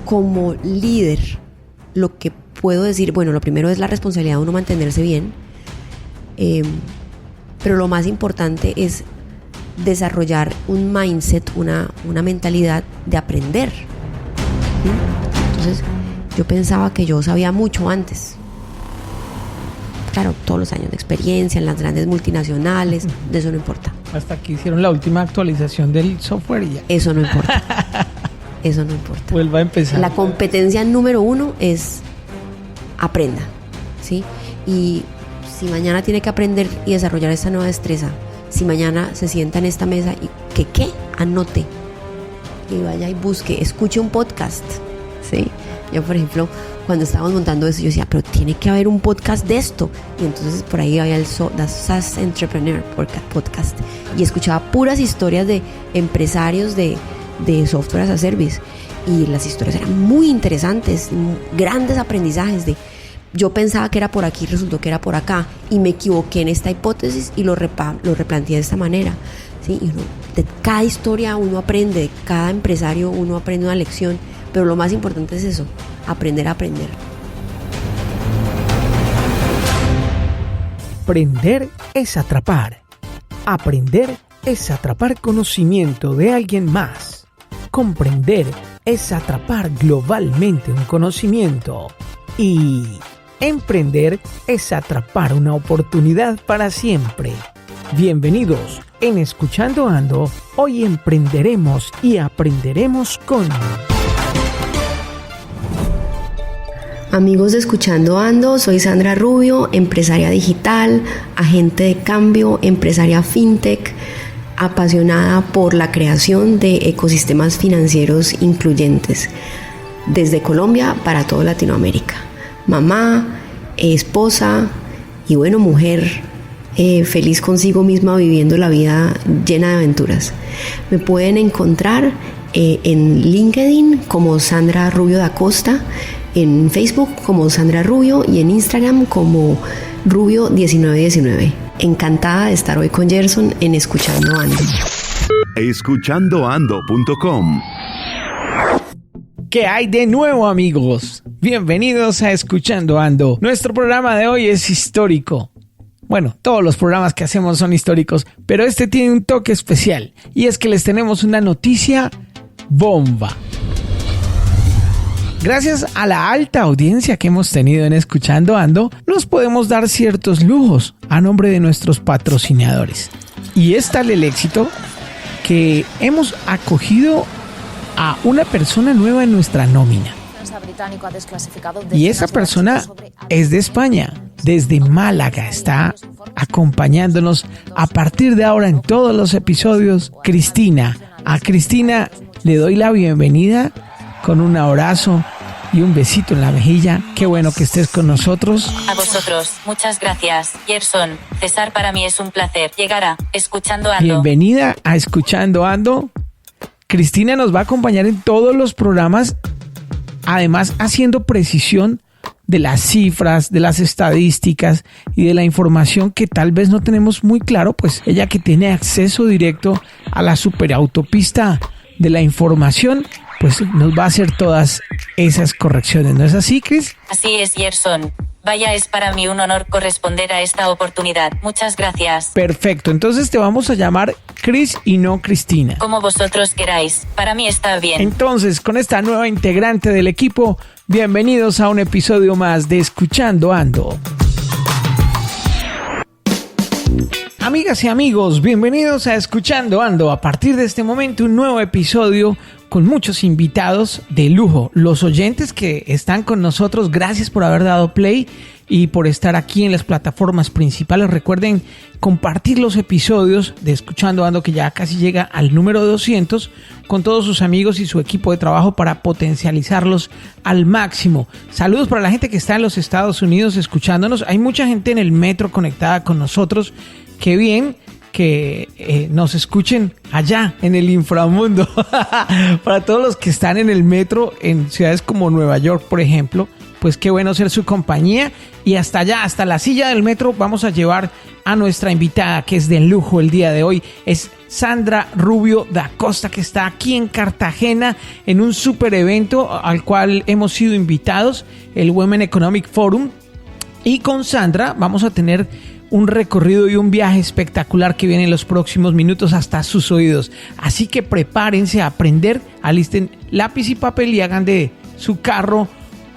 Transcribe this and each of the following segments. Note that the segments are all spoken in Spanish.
como líder, lo que puedo decir, bueno, lo primero es la responsabilidad de uno mantenerse bien, pero lo más importante es desarrollar un mindset, una mentalidad de aprender. ¿Sí? Entonces, yo pensaba que yo sabía mucho antes. Claro, todos los años de experiencia en las grandes multinacionales, de eso no importa. Hasta que hicieron la última actualización del software y ya. Eso no importa. Eso no importa. Vuelva a empezar. La competencia número 1 es aprenda, ¿sí? Y si mañana tiene que aprender y desarrollar esta nueva destreza, si mañana se sienta en esta mesa y ¿qué? Anote y vaya y busque, escuche un podcast, ¿sí? Yo, por ejemplo, cuando estábamos montando eso, yo decía, pero tiene que haber un podcast de esto. Y entonces por ahí había el SaaS Entrepreneur podcast y escuchaba puras historias de empresarios de software as a service, y las historias eran muy interesantes, grandes aprendizajes de yo pensaba que era por aquí, resultó que era por acá, y me equivoqué en esta hipótesis y lo replanteé de esta manera, ¿sí? Y de cada historia uno aprende, de cada empresario uno aprende una lección, pero lo más importante es eso, aprender a aprender. Aprender es atrapar. Aprender es atrapar conocimiento de alguien más. Comprender es atrapar globalmente un conocimiento. Y emprender es atrapar una oportunidad para siempre. Bienvenidos en Escuchando Ando. Hoy emprenderemos y aprenderemos con... Amigos de Escuchando Ando, soy Sandra Rubio, empresaria digital, agente de cambio, empresaria fintech, apasionada por la creación de ecosistemas financieros incluyentes, desde Colombia para toda Latinoamérica. Mamá, esposa y bueno, mujer, feliz consigo misma viviendo la vida llena de aventuras. Me pueden encontrar en LinkedIn como Sandra Rubio da Costa, en Facebook como Sandra Rubio y en Instagram como Rubio1919. Encantada de estar hoy con Gerson en Escuchando Ando. Escuchandoando.com. ¿Qué hay de nuevo, amigos? Bienvenidos a Escuchando Ando. Nuestro programa de hoy es histórico. Bueno, todos los programas que hacemos son históricos, pero este tiene un toque especial, y es que les tenemos una noticia bomba. Gracias a la alta audiencia que hemos tenido en Escuchando Ando, nos podemos dar ciertos lujos a nombre de nuestros patrocinadores. Y es tal el éxito que hemos acogido a una persona nueva en nuestra nómina. Y esa persona es de España, desde Málaga está acompañándonos a partir de ahora en todos los episodios, Cristina. A Cristina le doy la bienvenida con un abrazo y un besito en la mejilla. Qué bueno que estés con nosotros. A vosotros, muchas gracias, Gerson. César, para mí es un placer llegar a Escuchando Ando. Bienvenida a Escuchando Ando. Cristina nos va a acompañar en todos los programas, además haciendo precisión de las cifras, de las estadísticas y de la información que tal vez no tenemos muy claro, pues ella que tiene acceso directo a la superautopista de la información, pues nos va a hacer todas esas correcciones. ¿No es así, Cris? Así es, Gerson. Vaya, es para mí un honor corresponder a esta oportunidad. Muchas gracias. Perfecto, entonces te vamos a llamar Cris y no Cristina. Como vosotros queráis, para mí está bien. Entonces, con esta nueva integrante del equipo, bienvenidos a un episodio más de Escuchando Ando. Amigas y amigos, bienvenidos a Escuchando Ando. A partir de este momento, un nuevo episodio con muchos invitados de lujo. Los oyentes que están con nosotros, gracias por haber dado play y por estar aquí en las plataformas principales. Recuerden compartir los episodios de Escuchando Ando, que ya casi llega al número 200, con todos sus amigos y su equipo de trabajo para potencializarlos al máximo. Saludos para la gente que está en los Estados Unidos escuchándonos. Hay mucha gente en el metro conectada con nosotros. Qué bien que nos escuchen allá en el inframundo. Para todos los que están en el metro en ciudades como Nueva York, por ejemplo, pues qué bueno ser su compañía. Y hasta allá, hasta la silla del metro, vamos a llevar a nuestra invitada que es de lujo el día de hoy. Es Sandra Rubio da Costa, que está aquí en Cartagena en un super evento al cual hemos sido invitados, el Women Economic Forum. Y con Sandra vamos a tener un recorrido y un viaje espectacular que viene en los próximos minutos hasta sus oídos. Así que prepárense a aprender, alisten lápiz y papel y hagan de su carro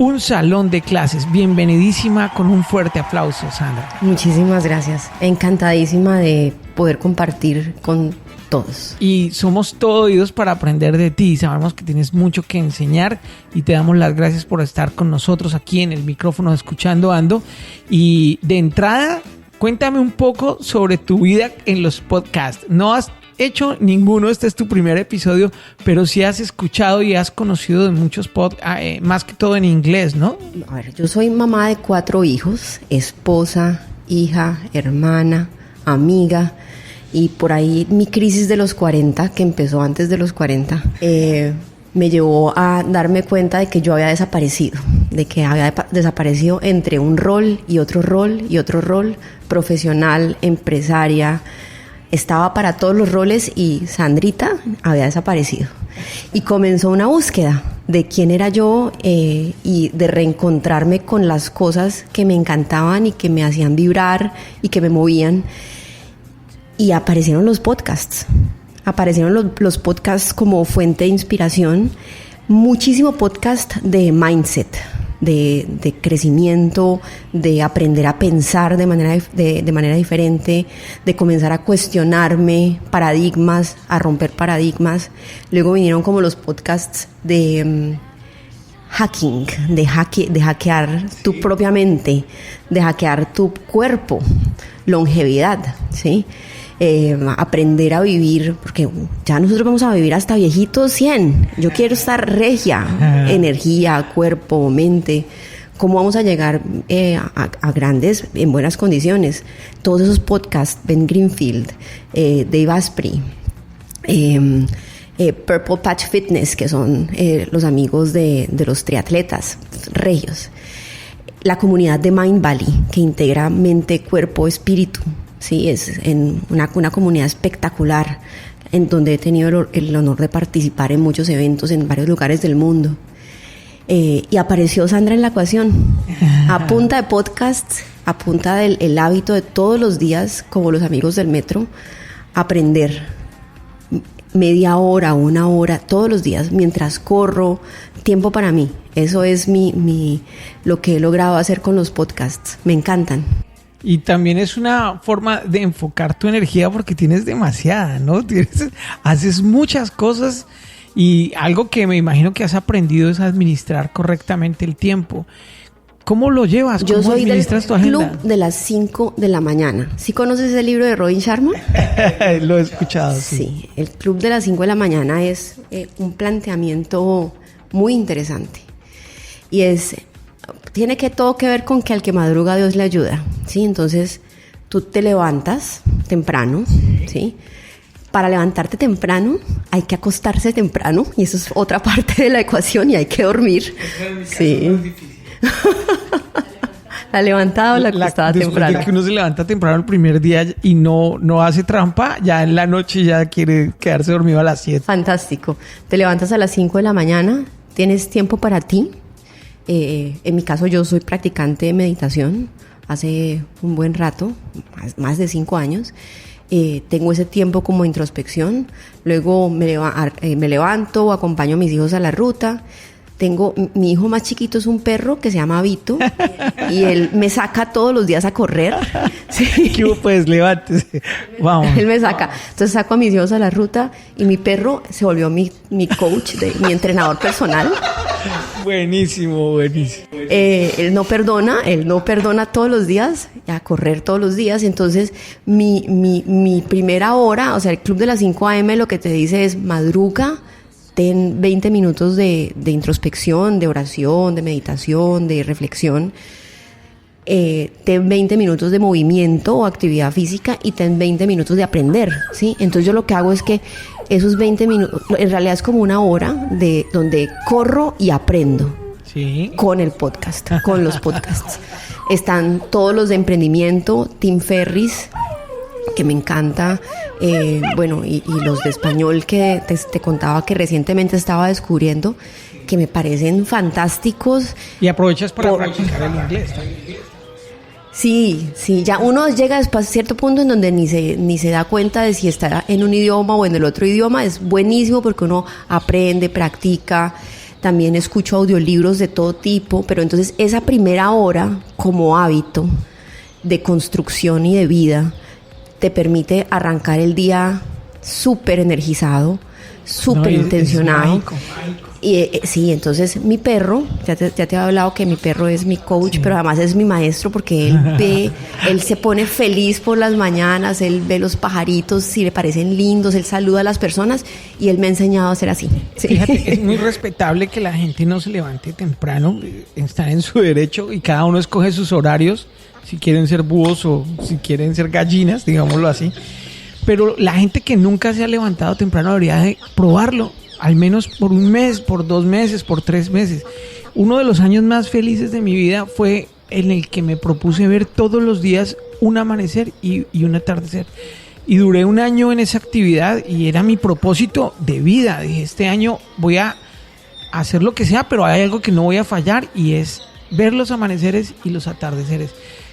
un salón de clases. Bienvenidísima, con un fuerte aplauso, Sandra. Muchísimas gracias. Encantadísima de poder compartir con todos. Y somos todo oídos para aprender de ti. Sabemos que tienes mucho que enseñar y te damos las gracias por estar con nosotros aquí en el micrófono Escuchando Ando. Y de entrada, cuéntame un poco sobre tu vida en los podcasts. No has hecho ninguno, este es tu primer episodio, pero sí has escuchado y has conocido de muchos podcasts, más que todo en inglés, ¿no? A ver, yo soy mamá de 4 hijos, esposa, hija, hermana, amiga, y por ahí mi crisis de los 40, que empezó antes de los 40, me llevó a darme cuenta de que yo había desaparecido, de que había desaparecido entre un rol y otro rol y otro rol, profesional, empresaria. Estaba para todos los roles y Sandrita había desaparecido. Y comenzó una búsqueda de quién era yo y de reencontrarme con las cosas que me encantaban y que me hacían vibrar y que me movían. Y aparecieron los podcasts. Aparecieron los podcasts como fuente de inspiración. Muchísimo podcast de mindset, de crecimiento, de aprender a pensar de manera diferente, de comenzar a cuestionarme paradigmas, a romper paradigmas. Luego vinieron como los podcasts de hacking, de hackear tu propia mente, de hackear tu cuerpo, longevidad, ¿sí? Aprender a vivir, porque ya nosotros vamos a vivir hasta viejitos 100. Yo quiero estar regia, energía, cuerpo, mente. ¿Cómo vamos a llegar a grandes en buenas condiciones? Todos esos podcasts, Ben Greenfield, Dave Asprey, Purple Patch Fitness, que son los amigos de los triatletas regios. La comunidad de Mind Valley, que integra mente, cuerpo, espíritu. Sí, es en una comunidad espectacular en donde he tenido el honor de participar en muchos eventos en varios lugares del mundo. Y apareció Sandra en la ecuación. A punta de podcasts, a punta del hábito de todos los días, como los amigos del metro, aprender media hora, 1 hora, todos los días, mientras corro, tiempo para mí. Eso es lo que he logrado hacer con los podcasts. Me encantan. Y también es una forma de enfocar tu energía porque tienes demasiada, ¿no? Haces muchas cosas y algo que me imagino que has aprendido es administrar correctamente el tiempo. ¿Cómo lo llevas? ¿Cómo administras tu agenda? Yo soy del club de las 5 de la mañana. ¿Sí conoces el libro de Robin Sharma? Lo he escuchado, sí. Sí, el club de las 5 de la mañana es un planteamiento muy interesante. Y tiene todo que ver con que al que madruga Dios le ayuda, ¿sí? Entonces, tú te levantas temprano, ¿sí? Para levantarte temprano hay que acostarse temprano y eso es otra parte de la ecuación y hay que dormir. Sí. La levantada o la acostada temprano. Después de que uno se levanta temprano el primer día y no hace trampa, ya en la noche ya quiere quedarse dormido a las 7. Fantástico. Te levantas a las 5 de la mañana, tienes tiempo para ti. En mi caso yo soy practicante de meditación hace un buen rato, más de 5 años. Tengo ese tiempo como introspección. Luego me levanto, acompaño a mis hijos a la ruta. Mi hijo más chiquito es un perro que se llama Vito y él me saca todos los días a correr. Sí. ¿Qué pues? Levántese. Vamos. Él me saca. Entonces saco a mis hijos a la ruta y mi perro se volvió mi coach, mi entrenador personal. Buenísimo, buenísimo. Él no perdona todos los días, a correr todos los días. Entonces mi primera hora, o sea, el club de las 5 a.m. lo que te dice es madruga, ten 20 minutos de introspección, de oración, de meditación, de reflexión. Ten 20 minutos de movimiento o actividad física y ten 20 minutos de aprender, ¿sí? Entonces yo lo que hago es que esos 20 minutos, en realidad es como 1 hora donde corro y aprendo, Sí. con el podcast, con los podcasts. Están todos los de emprendimiento, Tim Ferriss, que me encanta, bueno, y los de español que te contaba que recientemente estaba descubriendo, que me parecen fantásticos. Y aprovechas para practicar el inglés también. Sí, ya uno llega a cierto punto en donde ni se da cuenta de si está en un idioma o en el otro idioma. Es buenísimo porque uno aprende, practica. También escucho audiolibros de todo tipo, pero entonces esa primera hora como hábito de construcción y de vida te permite arrancar el día súper energizado, súper intencionado. Es mágico. Y sí, entonces mi perro, ya te había hablado que mi perro es mi coach, sí, pero además es mi maestro porque él se pone feliz por las mañanas, él ve los pajaritos, si le parecen lindos, él saluda a las personas y él me ha enseñado a ser así. Sí. Fíjate, es muy respetable que la gente no se levante temprano, están en su derecho y cada uno escoge sus horarios, si quieren ser búhos o si quieren ser gallinas, digámoslo así. Pero la gente que nunca se ha levantado temprano debería de probarlo. Al menos por un mes, por 2 meses, por 3 meses. Uno de los años más felices de mi vida fue en el que me propuse ver todos los días un amanecer y un atardecer. Y duré un año en esa actividad y era mi propósito de vida. Dije, este año voy a hacer lo que sea, pero hay algo que no voy a fallar y es ver los amaneceres y los atardeceres.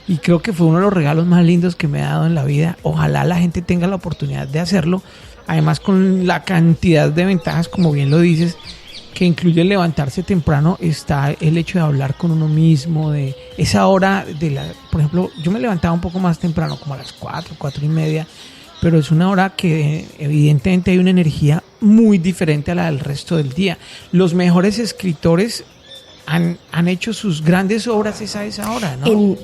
Y creo que fue uno de los regalos más lindos que me ha dado en la vida. Ojalá la gente tenga la oportunidad de hacerlo. Además, con la cantidad de ventajas, como bien lo dices, que incluye levantarse temprano, está el hecho de hablar con uno mismo, de esa hora por ejemplo, yo me levantaba un poco más temprano, como a las 4:30, pero es una hora que evidentemente hay una energía muy diferente a la del resto del día. Los mejores escritores han hecho sus grandes obras a esa hora, ¿no? En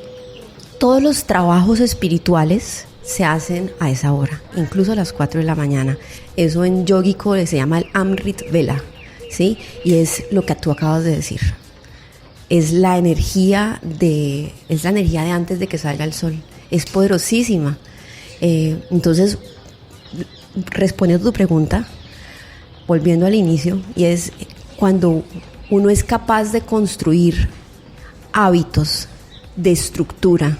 todos los trabajos espirituales se hacen a esa hora, incluso a las 4 de la mañana. Eso en yógico se llama el Amrit Vela, ¿sí? Y es lo que tú acabas de decir. Es la energía de antes de que salga el sol. Es poderosísima. Entonces, respondiendo a tu pregunta, volviendo al inicio, y es cuando uno es capaz de construir hábitos de estructura,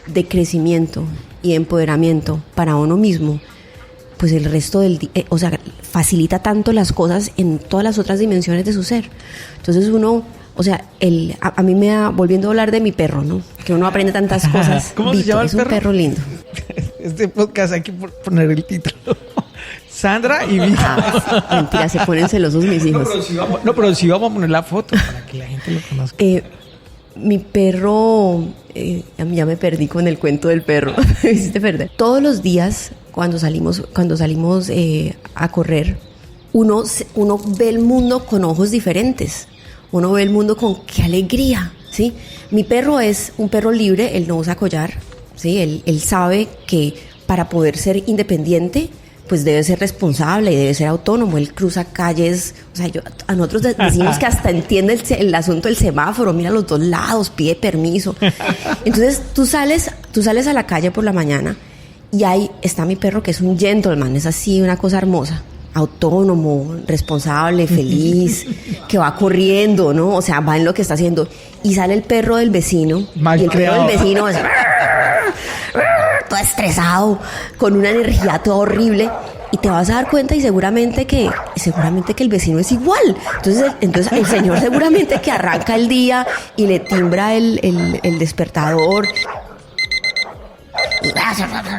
de crecimiento y empoderamiento para uno mismo, pues el resto del día, facilita tanto las cosas en todas las otras dimensiones de su ser. Entonces uno, a mí me da, volviendo a hablar de mi perro, ¿no? Que uno aprende tantas cosas. ¿Cómo se llama el perro? Es un perro lindo. Este podcast hay que poner el título. Sandra y Vito. Mentira, se ponen celosos mis hijos. Pero sí vamos a poner la foto para que la gente lo conozca. Mi perro, ya me perdí con el cuento del perro. Me hiciste perder. Todos los días cuando salimos a correr, uno ve el mundo con ojos diferentes. Uno ve el mundo con qué alegría, ¿sí? Mi perro es un perro libre, él no usa collar, ¿sí? Él sabe que para poder ser independiente, pues debe ser responsable y debe ser autónomo. Él cruza calles, a nosotros decimos que hasta entiende el asunto del semáforo, mira a los dos lados, pide permiso. Entonces tú sales a la calle por la mañana y ahí está mi perro, que es un gentleman, es así una cosa hermosa, autónomo, responsable, feliz, que va corriendo, ¿no? O sea, va en lo que está haciendo. Y sale el perro del vecino, y el perro del vecino es todo estresado, con una energía toda horrible, y te vas a dar cuenta y seguramente que el vecino es igual. Entonces el señor seguramente que arranca el día y le timbra el despertador.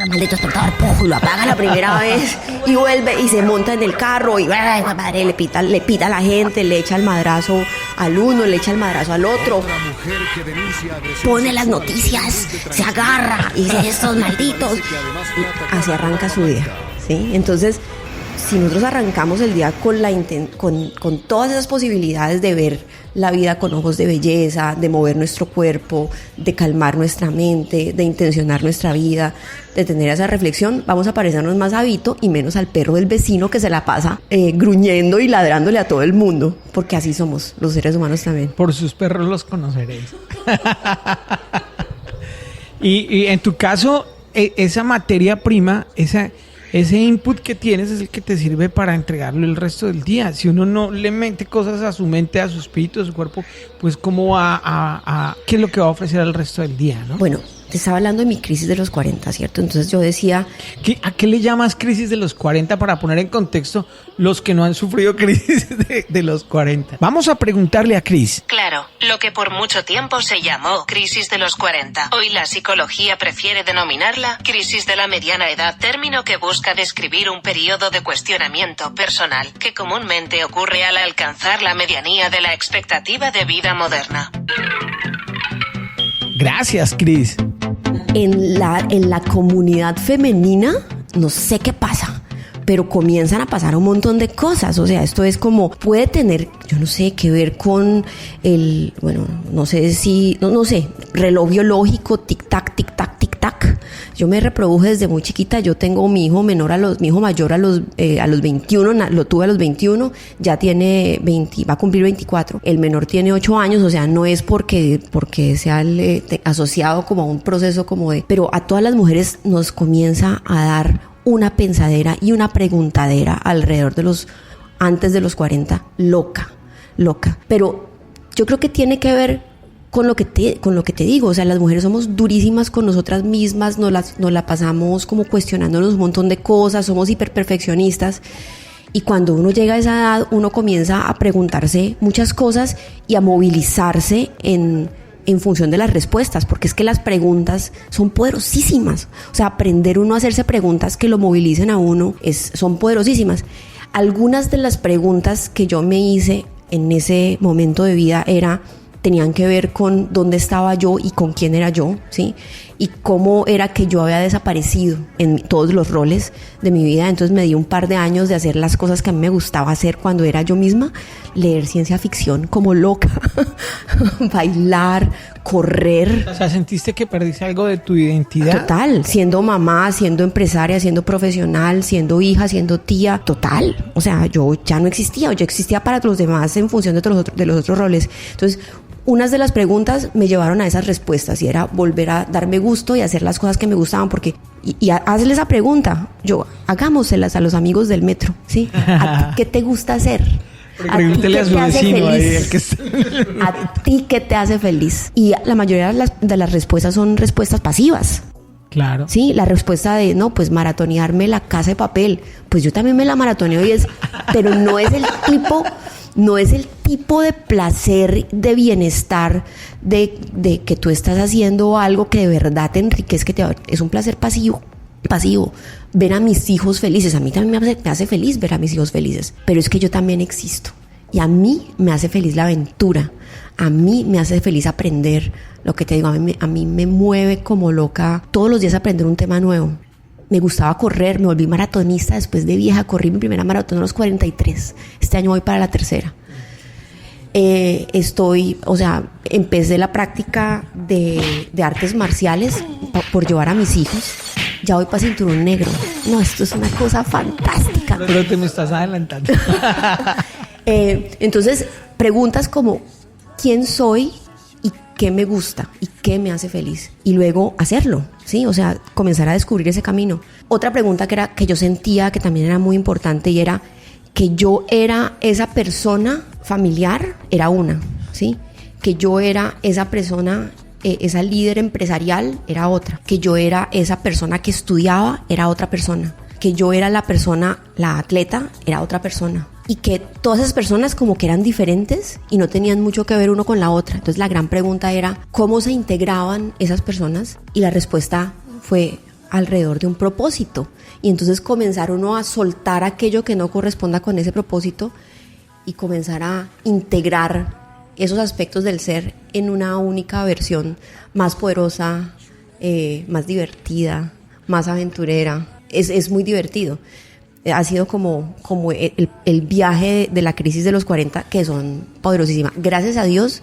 Maldito despertador, y lo apaga la primera vez y vuelve y se monta en el carro y madre, le pita a la gente, le echa el madrazo al uno, le echa el madrazo al otro, pone las noticias, se agarra y dice estos malditos, y así arranca su día, ¿sí? Entonces, si nosotros arrancamos el día con todas esas posibilidades de ver la vida con ojos de belleza, de mover nuestro cuerpo, de calmar nuestra mente, de intencionar nuestra vida, de tener esa reflexión, vamos a parecernos más a Vito y menos al perro del vecino que se la pasa gruñendo y ladrándole a todo el mundo, porque así somos los seres humanos también. Por sus perros los conoceréis. Y en tu caso, esa materia prima, ese ese input que tienes es el que te sirve para entregarlo el resto del día. Si uno no le mete cosas a su mente, a su espíritu, a su cuerpo, pues ¿cómo va qué es lo que va a ofrecer al resto del día, ¿no? Bueno, te estaba hablando de mi crisis de los 40, ¿cierto? Entonces yo decía... ¿A qué le llamas crisis de los 40 para poner en contexto los que no han sufrido crisis de los 40? Vamos a preguntarle a Cris. Claro, lo que por mucho tiempo se llamó crisis de los 40. Hoy la psicología prefiere denominarla crisis de la mediana edad, término que busca describir un periodo de cuestionamiento personal que comúnmente ocurre al alcanzar la medianía de la expectativa de vida moderna. Gracias, Cris. En la comunidad femenina, no sé qué pasa, pero comienzan a pasar un montón de cosas. O sea, esto es como, puede tener, yo no sé, que ver con el, bueno, no sé si, no sé, reloj biológico, tic-tac, tic-tac, tic-tac. Yo me reproduje desde muy chiquita. Yo tengo mi hijo mayor a los 21, lo tuve a los 21, ya tiene 20, va a cumplir 24. El menor tiene 8 años, o sea, no es porque sea asociado como a un proceso como de, pero a todas las mujeres nos comienza a dar una pensadera y una preguntadera alrededor de antes de los 40, loca. Pero yo creo que tiene que ver con lo que te digo. O sea, las mujeres somos durísimas con nosotras mismas, nos la pasamos como cuestionándonos un montón de cosas, somos hiperperfeccionistas. Y cuando uno llega a esa edad, uno comienza a preguntarse muchas cosas y a movilizarse en función de las respuestas, porque es que las preguntas son poderosísimas. O sea, aprender uno a hacerse preguntas que lo movilicen a uno son poderosísimas. Algunas de las preguntas que yo me hice en ese momento de vida tenían que ver con dónde estaba yo y con quién era yo, ¿sí? Y cómo era que yo había desaparecido en todos los roles de mi vida. Entonces me di un par de años de hacer las cosas que a mí me gustaba hacer cuando era yo misma, leer ciencia ficción como loca, bailar, correr. O sea, ¿sentiste que perdiste algo de tu identidad? Total, siendo mamá, siendo empresaria, siendo profesional, siendo hija, siendo tía, total. O sea, yo ya no existía, yo existía para los demás en función de los otros roles. Entonces, unas de las preguntas me llevaron a esas respuestas y era volver a darme gusto y hacer las cosas que me gustaban, porque y hazle esa pregunta, hagámoselas a los amigos del metro, ¿sí? ¿A ti qué te gusta hacer? Pregúntele a su vecino ahí, el que está... ¿A ti qué te hace feliz? Y la mayoría de las respuestas son respuestas pasivas. Claro. Sí, la respuesta de, no, pues maratonearme La Casa de Papel. Pues yo también me la maratoneo pero no es el tipo de placer, de bienestar, de que tú estás haciendo algo que de verdad te enriquece, es un placer pasivo. Ver a mis hijos felices, a mí también me hace feliz ver a mis hijos felices, pero es que yo también existo y a mí me hace feliz la aventura, a mí me hace feliz aprender. Lo que te digo, a mí me mueve como loca todos los días aprender un tema nuevo. Me gustaba correr, me volví maratonista después de vieja, corrí mi primera maratón a los 43, este año voy para la tercera. Empecé la práctica de artes marciales por llevar a mis hijos. Ya voy para cinturón negro. No, esto es una cosa fantástica. Pero te me estás adelantando. Entonces, preguntas como ¿quién soy y qué me gusta y qué me hace feliz? Y luego hacerlo, ¿sí? O sea, comenzar a descubrir ese camino. Otra pregunta que yo sentía que también era muy importante y era que yo era esa persona familiar, era una, ¿sí? Que yo era esa persona, esa líder empresarial, era otra. Que yo era esa persona que estudiaba, era otra persona. Que yo era la persona, la atleta, era otra persona. Y que todas esas personas como que eran diferentes y no tenían mucho que ver uno con la otra. Entonces la gran pregunta era, ¿cómo se integraban esas personas? Y la respuesta fue alrededor de un propósito. Y entonces comenzar uno a soltar aquello que no corresponda con ese propósito y comenzar a integrar esos aspectos del ser en una única versión más poderosa, más divertida, más aventurera. Es muy divertido. Ha sido como el viaje de la crisis de los 40, que son poderosísimas. Gracias a Dios,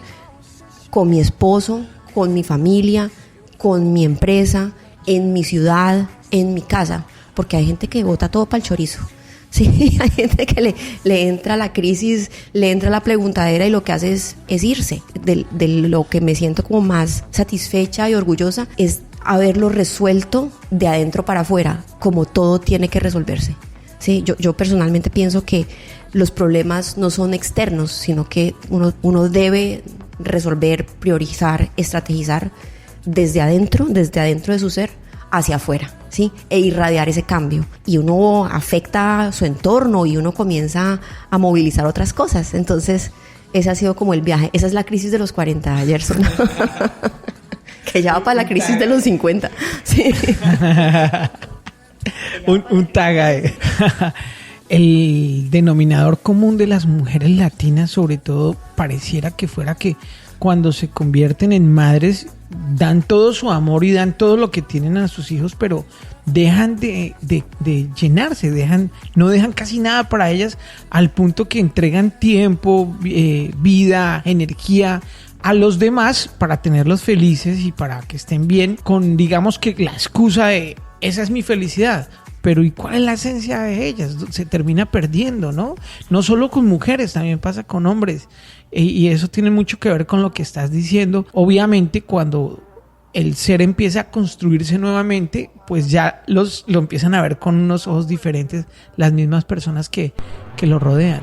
con mi esposo, con mi familia, con mi empresa, en mi ciudad, en mi casa, porque hay gente que bota todo para el chorizo. Sí, hay gente que le entra la crisis, le entra la preguntadera y lo que hace es irse. De lo que me siento como más satisfecha y orgullosa es haberlo resuelto de adentro para afuera, como todo tiene que resolverse. Sí, yo personalmente pienso que los problemas no son externos, sino que uno debe resolver, priorizar, estrategizar desde adentro de su ser hacia afuera, ¿sí? E irradiar ese cambio. Y uno afecta su entorno y uno comienza a movilizar otras cosas. Entonces, ese ha sido como el viaje. Esa es la crisis de los 40, Gerson. Que ya va para la crisis de los 50. Sí. un tag ahí. El denominador común de las mujeres latinas, sobre todo, pareciera que fuera que cuando se convierten en madres dan todo su amor y dan todo lo que tienen a sus hijos, pero dejan de llenarse, no dejan casi nada para ellas, al punto que entregan tiempo, vida, energía a los demás para tenerlos felices y para que estén bien, con, digamos, que la excusa de esa es mi felicidad. Pero ¿y cuál es la esencia de ellas? Se termina perdiendo, ¿no? No solo con mujeres, también pasa con hombres. Y eso tiene mucho que ver con lo que estás diciendo. Obviamente, cuando el ser empieza a construirse nuevamente, pues ya lo empiezan a ver con unos ojos diferentes las mismas personas que lo rodean.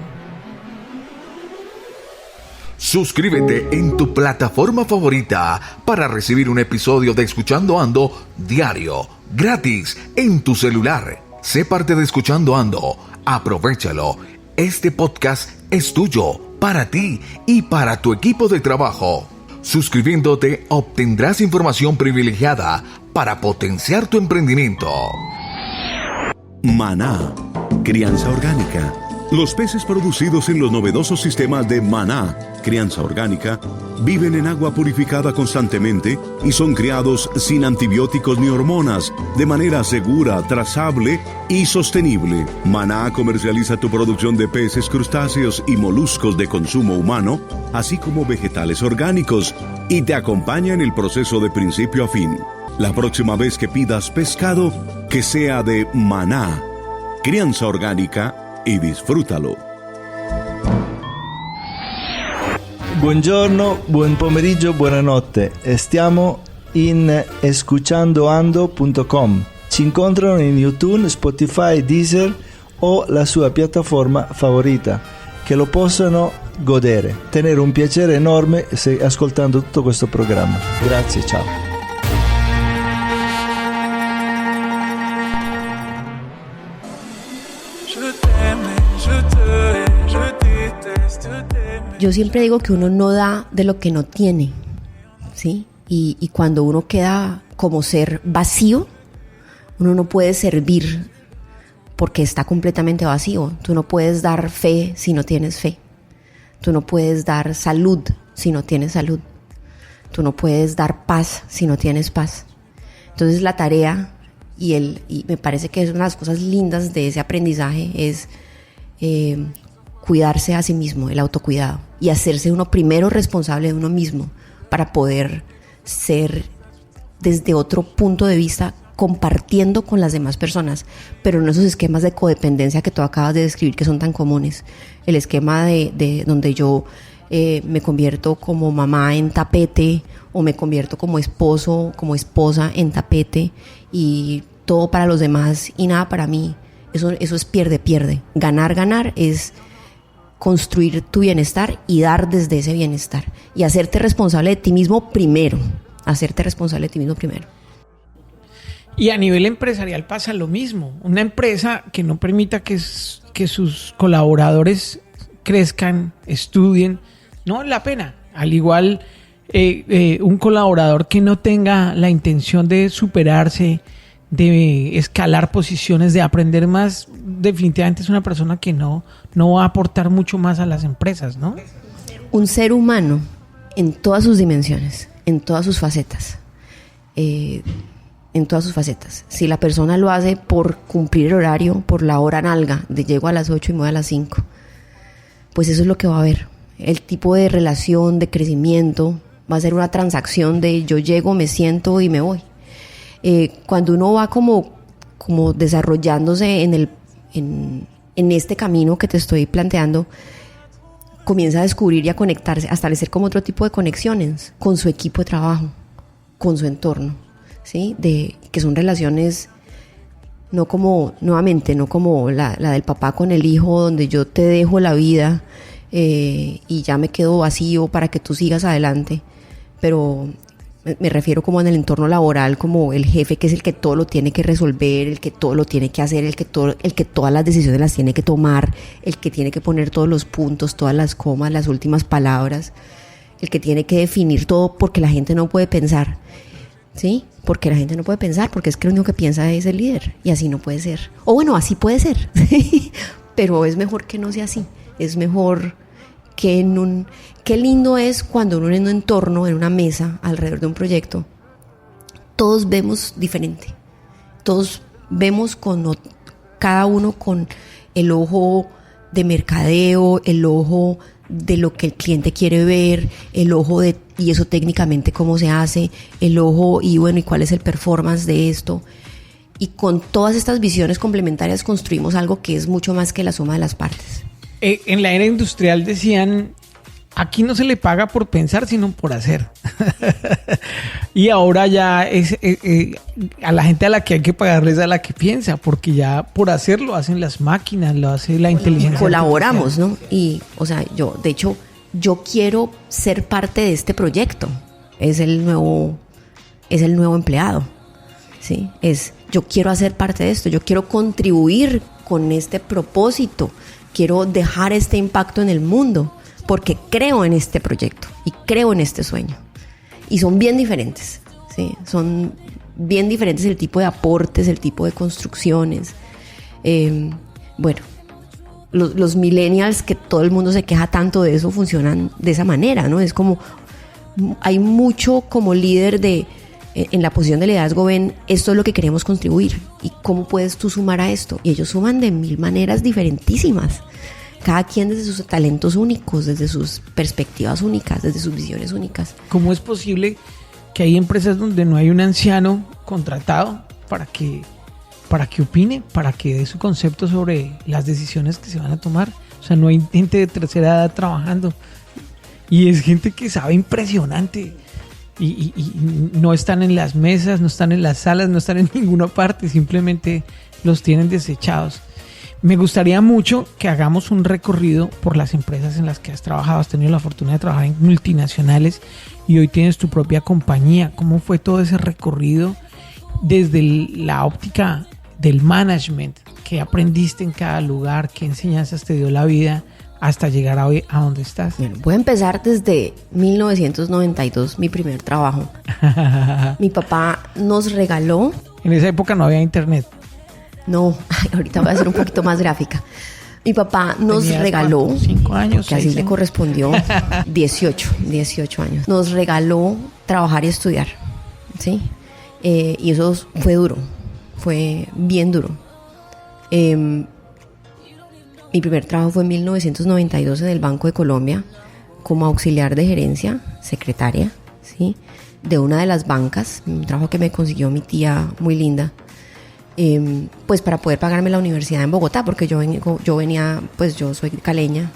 Suscríbete en tu plataforma favorita para recibir un episodio de Escuchando Ando diario, gratis, en tu celular. Sé parte de Escuchando Ando. Aprovechalo. Este podcast es tuyo, para ti y para tu equipo de trabajo. Suscribiéndote obtendrás información privilegiada para potenciar tu emprendimiento. Maná, crianza orgánica. Los peces producidos en los novedosos sistemas de Maná, crianza orgánica, viven en agua purificada constantemente y son criados sin antibióticos ni hormonas, de manera segura, trazable y sostenible. Maná comercializa tu producción de peces, crustáceos y moluscos de consumo humano, así como vegetales orgánicos, y te acompaña en el proceso de principio a fin. La próxima vez que pidas pescado, que sea de Maná, crianza orgánica, y disfrútalo. Buongiorno, buon pomeriggio, buonanotte. Stiamo in escuchandoando.com. Ci incontrano in YouTube, Spotify, Deezer o la sua piattaforma favorita, che lo possano godere. Tenere un piacere enorme ascoltando tutto questo programma. Grazie, ciao. Yo siempre digo que uno no da de lo que no tiene, ¿sí? Y cuando uno queda como ser vacío, uno no puede servir porque está completamente vacío. Tú no puedes dar fe si no tienes fe. Tú no puedes dar salud si no tienes salud. Tú no puedes dar paz si no tienes paz. Entonces la tarea, y me parece que es una de las cosas lindas de ese aprendizaje, es cuidarse a sí mismo, el autocuidado, y hacerse uno primero responsable de uno mismo para poder ser desde otro punto de vista compartiendo con las demás personas, pero no esos esquemas de codependencia que tú acabas de describir que son tan comunes. El esquema de donde yo me convierto como mamá en tapete, o me convierto como esposo, como esposa en tapete, y todo para los demás y nada para mí. Eso es pierde. Ganar es construir tu bienestar y dar desde ese bienestar y hacerte responsable de ti mismo primero. Y a nivel empresarial pasa lo mismo. Una empresa que no permita que sus colaboradores crezcan, estudien, no vale la pena. Al igual, un colaborador que no tenga la intención de superarse, de escalar posiciones, de aprender más, definitivamente es una persona que no va a aportar mucho más a las empresas, ¿no? Un ser humano en todas sus dimensiones, en todas sus facetas. Si la persona lo hace por cumplir el horario, por la hora nalga, de llego a las 8 y me voy a las 5, pues eso es lo que va a haber. El tipo de relación, de crecimiento, va a ser una transacción de yo llego, me siento y me voy. Cuando uno va como desarrollándose en este camino que te estoy planteando, comienza a descubrir y a conectarse, a establecer como otro tipo de conexiones con su equipo de trabajo, con su entorno, ¿sí? De que son relaciones no como, nuevamente, no como la del papá con el hijo, donde yo te dejo la vida y ya me quedo vacío para que tú sigas adelante, pero me refiero como en el entorno laboral, como el jefe que es el que todo lo tiene que resolver, el que todo lo tiene que hacer, el que todas las decisiones las tiene que tomar, el que tiene que poner todos los puntos, todas las comas, las últimas palabras, el que tiene que definir todo porque la gente no puede pensar, ¿sí? Porque la gente no puede pensar, porque es que lo único que piensa es el líder, y así no puede ser. O bueno, así puede ser, pero es mejor que no sea así, es mejor que qué lindo es cuando uno en un entorno, en una mesa, alrededor de un proyecto, todos vemos diferente, todos vemos cada uno con el ojo de mercadeo, el ojo de lo que el cliente quiere ver, el ojo de, y eso técnicamente cómo se hace, el ojo y bueno, y cuál es el performance de esto. Y con todas estas visiones complementarias construimos algo que es mucho más que la suma de las partes. En la era industrial decían, aquí no se le paga por pensar, sino por hacer. Y ahora ya es a la gente a la que hay que pagarles a la que piensa, porque ya por hacerlo hacen las máquinas, lo hace la inteligencia. Y colaboramos, ¿no? Y, o sea, de hecho, yo quiero ser parte de este proyecto. Es el nuevo empleado, ¿sí? Yo quiero hacer parte de esto, yo quiero contribuir con este propósito. Quiero dejar este impacto en el mundo porque creo en este proyecto y creo en este sueño. Y son bien diferentes, ¿sí? Son bien diferentes el tipo de aportes, el tipo de construcciones. Bueno, los millennials, que todo el mundo se queja tanto de eso, funcionan de esa manera, ¿no? Es como, hay mucho como líder en la posición de liderazgo, ven, esto es lo que queremos contribuir y cómo puedes tú sumar a esto, y ellos suman de 1000 maneras diferentísimas, cada quien desde sus talentos únicos, desde sus perspectivas únicas, desde sus visiones únicas. ¿Cómo es posible que hay empresas donde no hay un anciano contratado para que opine, para que dé su concepto sobre las decisiones que se van a tomar? O sea, no hay gente de tercera edad trabajando, y es gente que sabe impresionante. Y no están en las mesas, no están en las salas, no están en ninguna parte, simplemente los tienen desechados. Me gustaría mucho que hagamos un recorrido por las empresas en las que has trabajado. Has tenido la fortuna de trabajar en multinacionales y hoy tienes tu propia compañía. ¿Cómo fue todo ese recorrido desde la óptica del management? ¿Qué aprendiste en cada lugar? ¿Qué enseñanzas te dio la vida hasta llegar a hoy a donde estás? Bueno, voy a empezar desde 1992, mi primer trabajo. Mi papá nos regaló... En esa época no había internet. No, ahorita voy a ser un poquito más gráfica. Mi papá nos regaló... ¿Cuánto? 5 años. Que así le correspondió 18 años. Nos regaló trabajar y estudiar, ¿sí? Y eso fue duro, fue bien duro. Mi primer trabajo fue en 1992 en el Banco de Colombia como auxiliar de gerencia, secretaria, ¿sí? De una de las bancas, un trabajo que me consiguió mi tía muy linda, pues para poder pagarme la universidad en Bogotá, porque yo venía, pues yo soy caleña,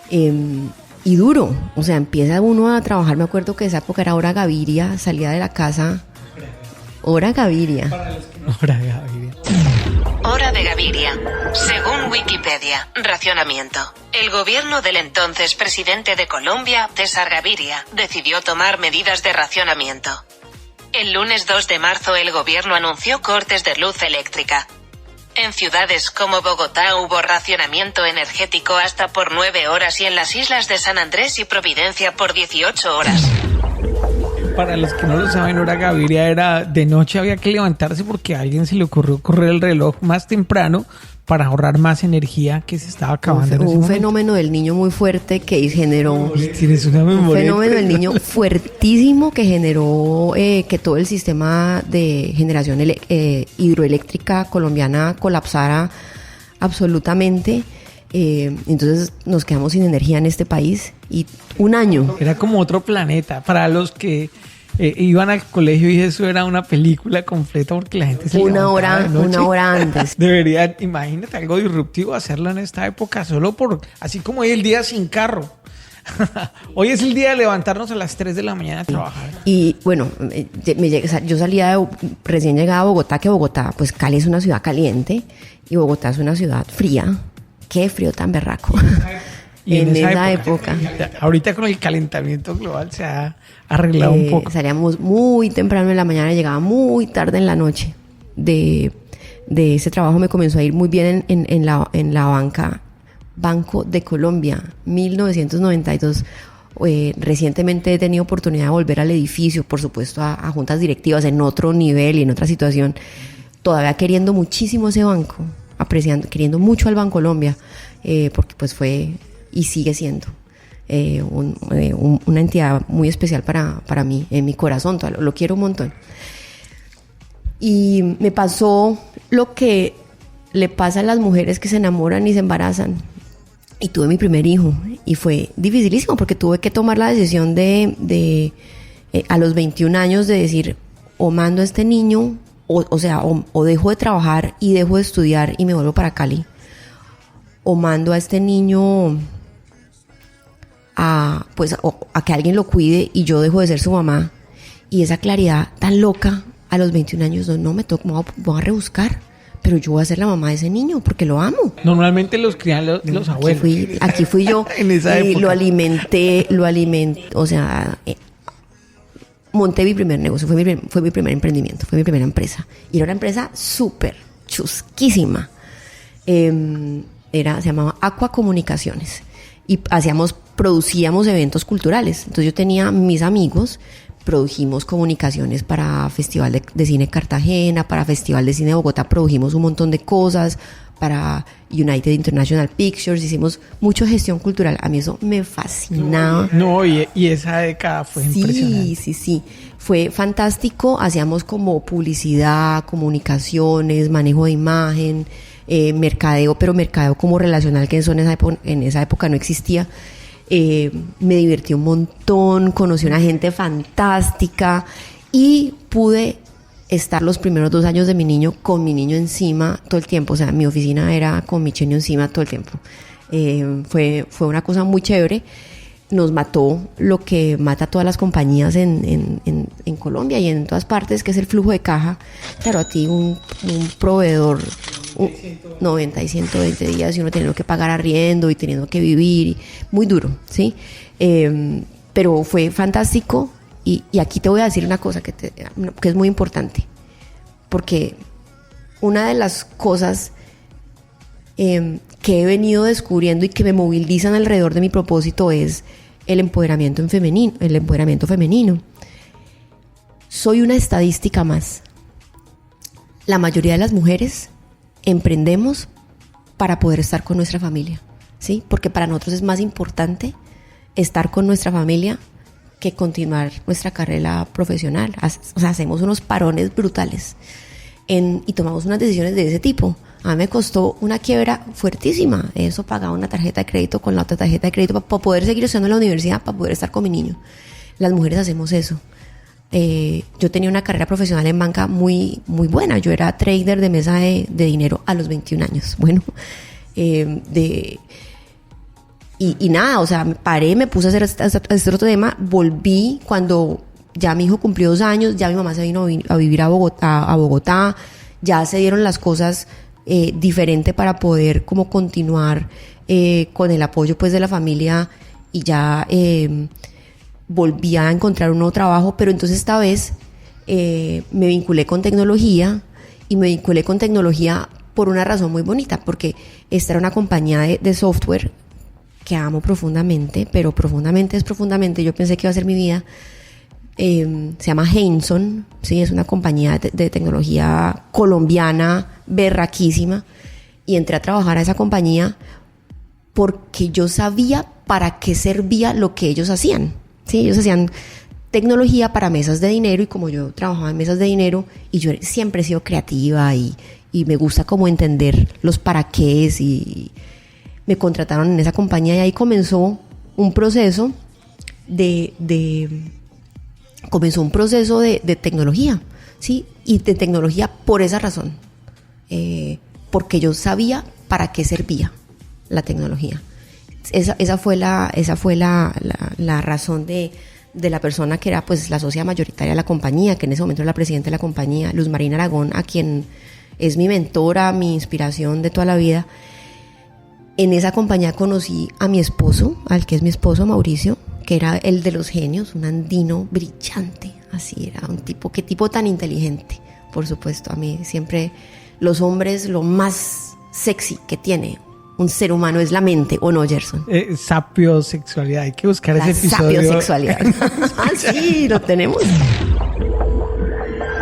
y duro, o sea, empieza uno a trabajar. Me acuerdo que esa época era hora Gaviria, salía de la casa, hora Gaviria. Hora Gaviria. Hora de Gaviria. Según Wikipedia, racionamiento. El gobierno del entonces presidente de Colombia, César Gaviria, decidió tomar medidas de racionamiento. El lunes 2 de marzo el gobierno anunció cortes de luz eléctrica. En ciudades como Bogotá hubo racionamiento energético hasta por 9 horas y en las islas de San Andrés y Providencia por 18 horas. Para los que no lo saben, hora Gaviria era de noche, había que levantarse porque a alguien se le ocurrió correr el reloj más temprano para ahorrar más energía que se estaba acabando. Un fenómeno del niño muy fuerte que generó... Tienes una memoria. Un fenómeno del niño fuertísimo que generó que todo el sistema de generación hidroeléctrica colombiana colapsara absolutamente. Entonces nos quedamos sin energía en este país y un año. Era como otro planeta. Para los que iban al colegio y eso era una película completa porque la gente se levantaba de noche. Una hora antes. Debería, imagínate, algo disruptivo hacerlo en esta época, solo por, así como hoy el día sin carro. Hoy es el día de levantarnos a las 3 de la mañana a trabajar. Y bueno, yo salía recién llegada a Bogotá, que Bogotá, pues Cali es una ciudad caliente y Bogotá es una ciudad fría. Qué frío tan berraco. Y en esa época. Ahorita con el calentamiento global se ha arreglado un poco. Salíamos muy temprano en la mañana y llegaba muy tarde en la noche. De ese trabajo me comenzó a ir muy bien en la banca Banco de Colombia, 1992. Recientemente he tenido oportunidad de volver al edificio, por supuesto a juntas directivas en otro nivel y en otra situación, todavía queriendo muchísimo ese banco, queriendo mucho al Banco Colombia, porque pues fue y sigue siendo una entidad muy especial para mí, en mi corazón, lo quiero un montón. Y me pasó lo que le pasa a las mujeres que se enamoran y se embarazan. Y tuve mi primer hijo y fue dificilísimo porque tuve que tomar la decisión de a los 21 años de decir, o mando a este niño, o dejo de trabajar y dejo de estudiar y me vuelvo para Cali, o mando a este niño a que alguien lo cuide y yo dejo de ser su mamá. Y esa claridad tan loca a los 21 años, no me voy a rebuscar, pero yo voy a ser la mamá de ese niño porque lo amo. Normalmente los crían los abuelos. Aquí fui yo en esa época. Lo alimenté, o sea, monté mi primer negocio, fue mi primer emprendimiento, fue mi primera empresa. Y era una empresa súper chusquísima. Se llamaba Aqua Comunicaciones. Y producíamos eventos culturales. Entonces yo tenía mis amigos, produjimos comunicaciones para Festival de Cine Cartagena, para Festival de Cine de Bogotá, produjimos un montón de cosas, para United International Pictures, hicimos mucha gestión cultural. A mí eso me fascinaba. Y esa década fue impresionante. Sí, fue fantástico. Hacíamos como publicidad, comunicaciones, manejo de imagen, mercadeo, pero mercadeo como relacional, que en esa época no existía. Me divertí un montón, conocí una gente fantástica y pude estar los primeros 2 años de mi niño con mi niño encima todo el tiempo. O sea, mi oficina era con mi niño encima todo el tiempo. Fue una cosa muy chévere. Nos mató lo que mata a todas las compañías en Colombia y en todas partes, que es el flujo de caja. Claro, a ti un proveedor 90 y 120 días y uno teniendo que pagar arriendo y teniendo que vivir, muy duro, ¿sí? Pero fue fantástico. Y aquí te voy a decir una cosa que es muy importante, porque una de las cosas que he venido descubriendo y que me movilizan alrededor de mi propósito es el empoderamiento femenino. Soy una estadística más. La mayoría de las mujeres emprendemos para poder estar con nuestra familia, ¿sí? Porque para nosotros es más importante estar con nuestra familia que continuar nuestra carrera profesional. O sea, hacemos unos parones brutales y tomamos unas decisiones de ese tipo. A mí me costó una quiebra fuertísima. Eso, pagaba una tarjeta de crédito con la otra tarjeta de crédito para poder seguir estudiando en la universidad, para poder estar con mi niño. Las mujeres hacemos eso. Yo tenía una carrera profesional en banca muy, muy buena. Yo era trader de mesa de dinero a los 21 años. Bueno, Y nada, o sea, me paré, me puse a hacer este otro tema, volví cuando ya mi hijo cumplió 2 años, ya mi mamá se vino a vivir a Bogotá, ya se dieron las cosas diferente para poder como continuar con el apoyo pues de la familia, y ya volví a encontrar un nuevo trabajo, pero entonces esta vez me vinculé con tecnología, y me vinculé con tecnología por una razón muy bonita, porque esta era una compañía de software que amo profundamente, pero profundamente, yo pensé que iba a ser mi vida. Se llama Heinsohn, sí, es una compañía de tecnología colombiana berraquísima, y entré a trabajar a esa compañía porque yo sabía para qué servía lo que ellos hacían, sí, ellos hacían tecnología para mesas de dinero, y como yo trabajaba en mesas de dinero y yo siempre he sido creativa y me gusta como entender los para qué es, y me contrataron en esa compañía, y ahí comenzó un proceso de tecnología, ¿sí? Y de tecnología por esa razón, porque yo sabía para qué servía la tecnología. esa fue la razón de la persona que era pues la socia mayoritaria de la compañía, que en ese momento era la presidenta de la compañía, Luz Marina Aragón, a quien es mi mentora, mi inspiración de toda la vida. En esa compañía conocí a mi esposo, al que es mi esposo, Mauricio, que era el de los genios, un andino brillante, así era un tipo, qué tipo tan inteligente, por supuesto. A mí siempre los hombres, lo más sexy que tiene un ser humano es la mente, ¿o no, Gerson? Sapiosexualidad, hay que buscar ese episodio. Sapiosexualidad. Ah, sí, lo tenemos.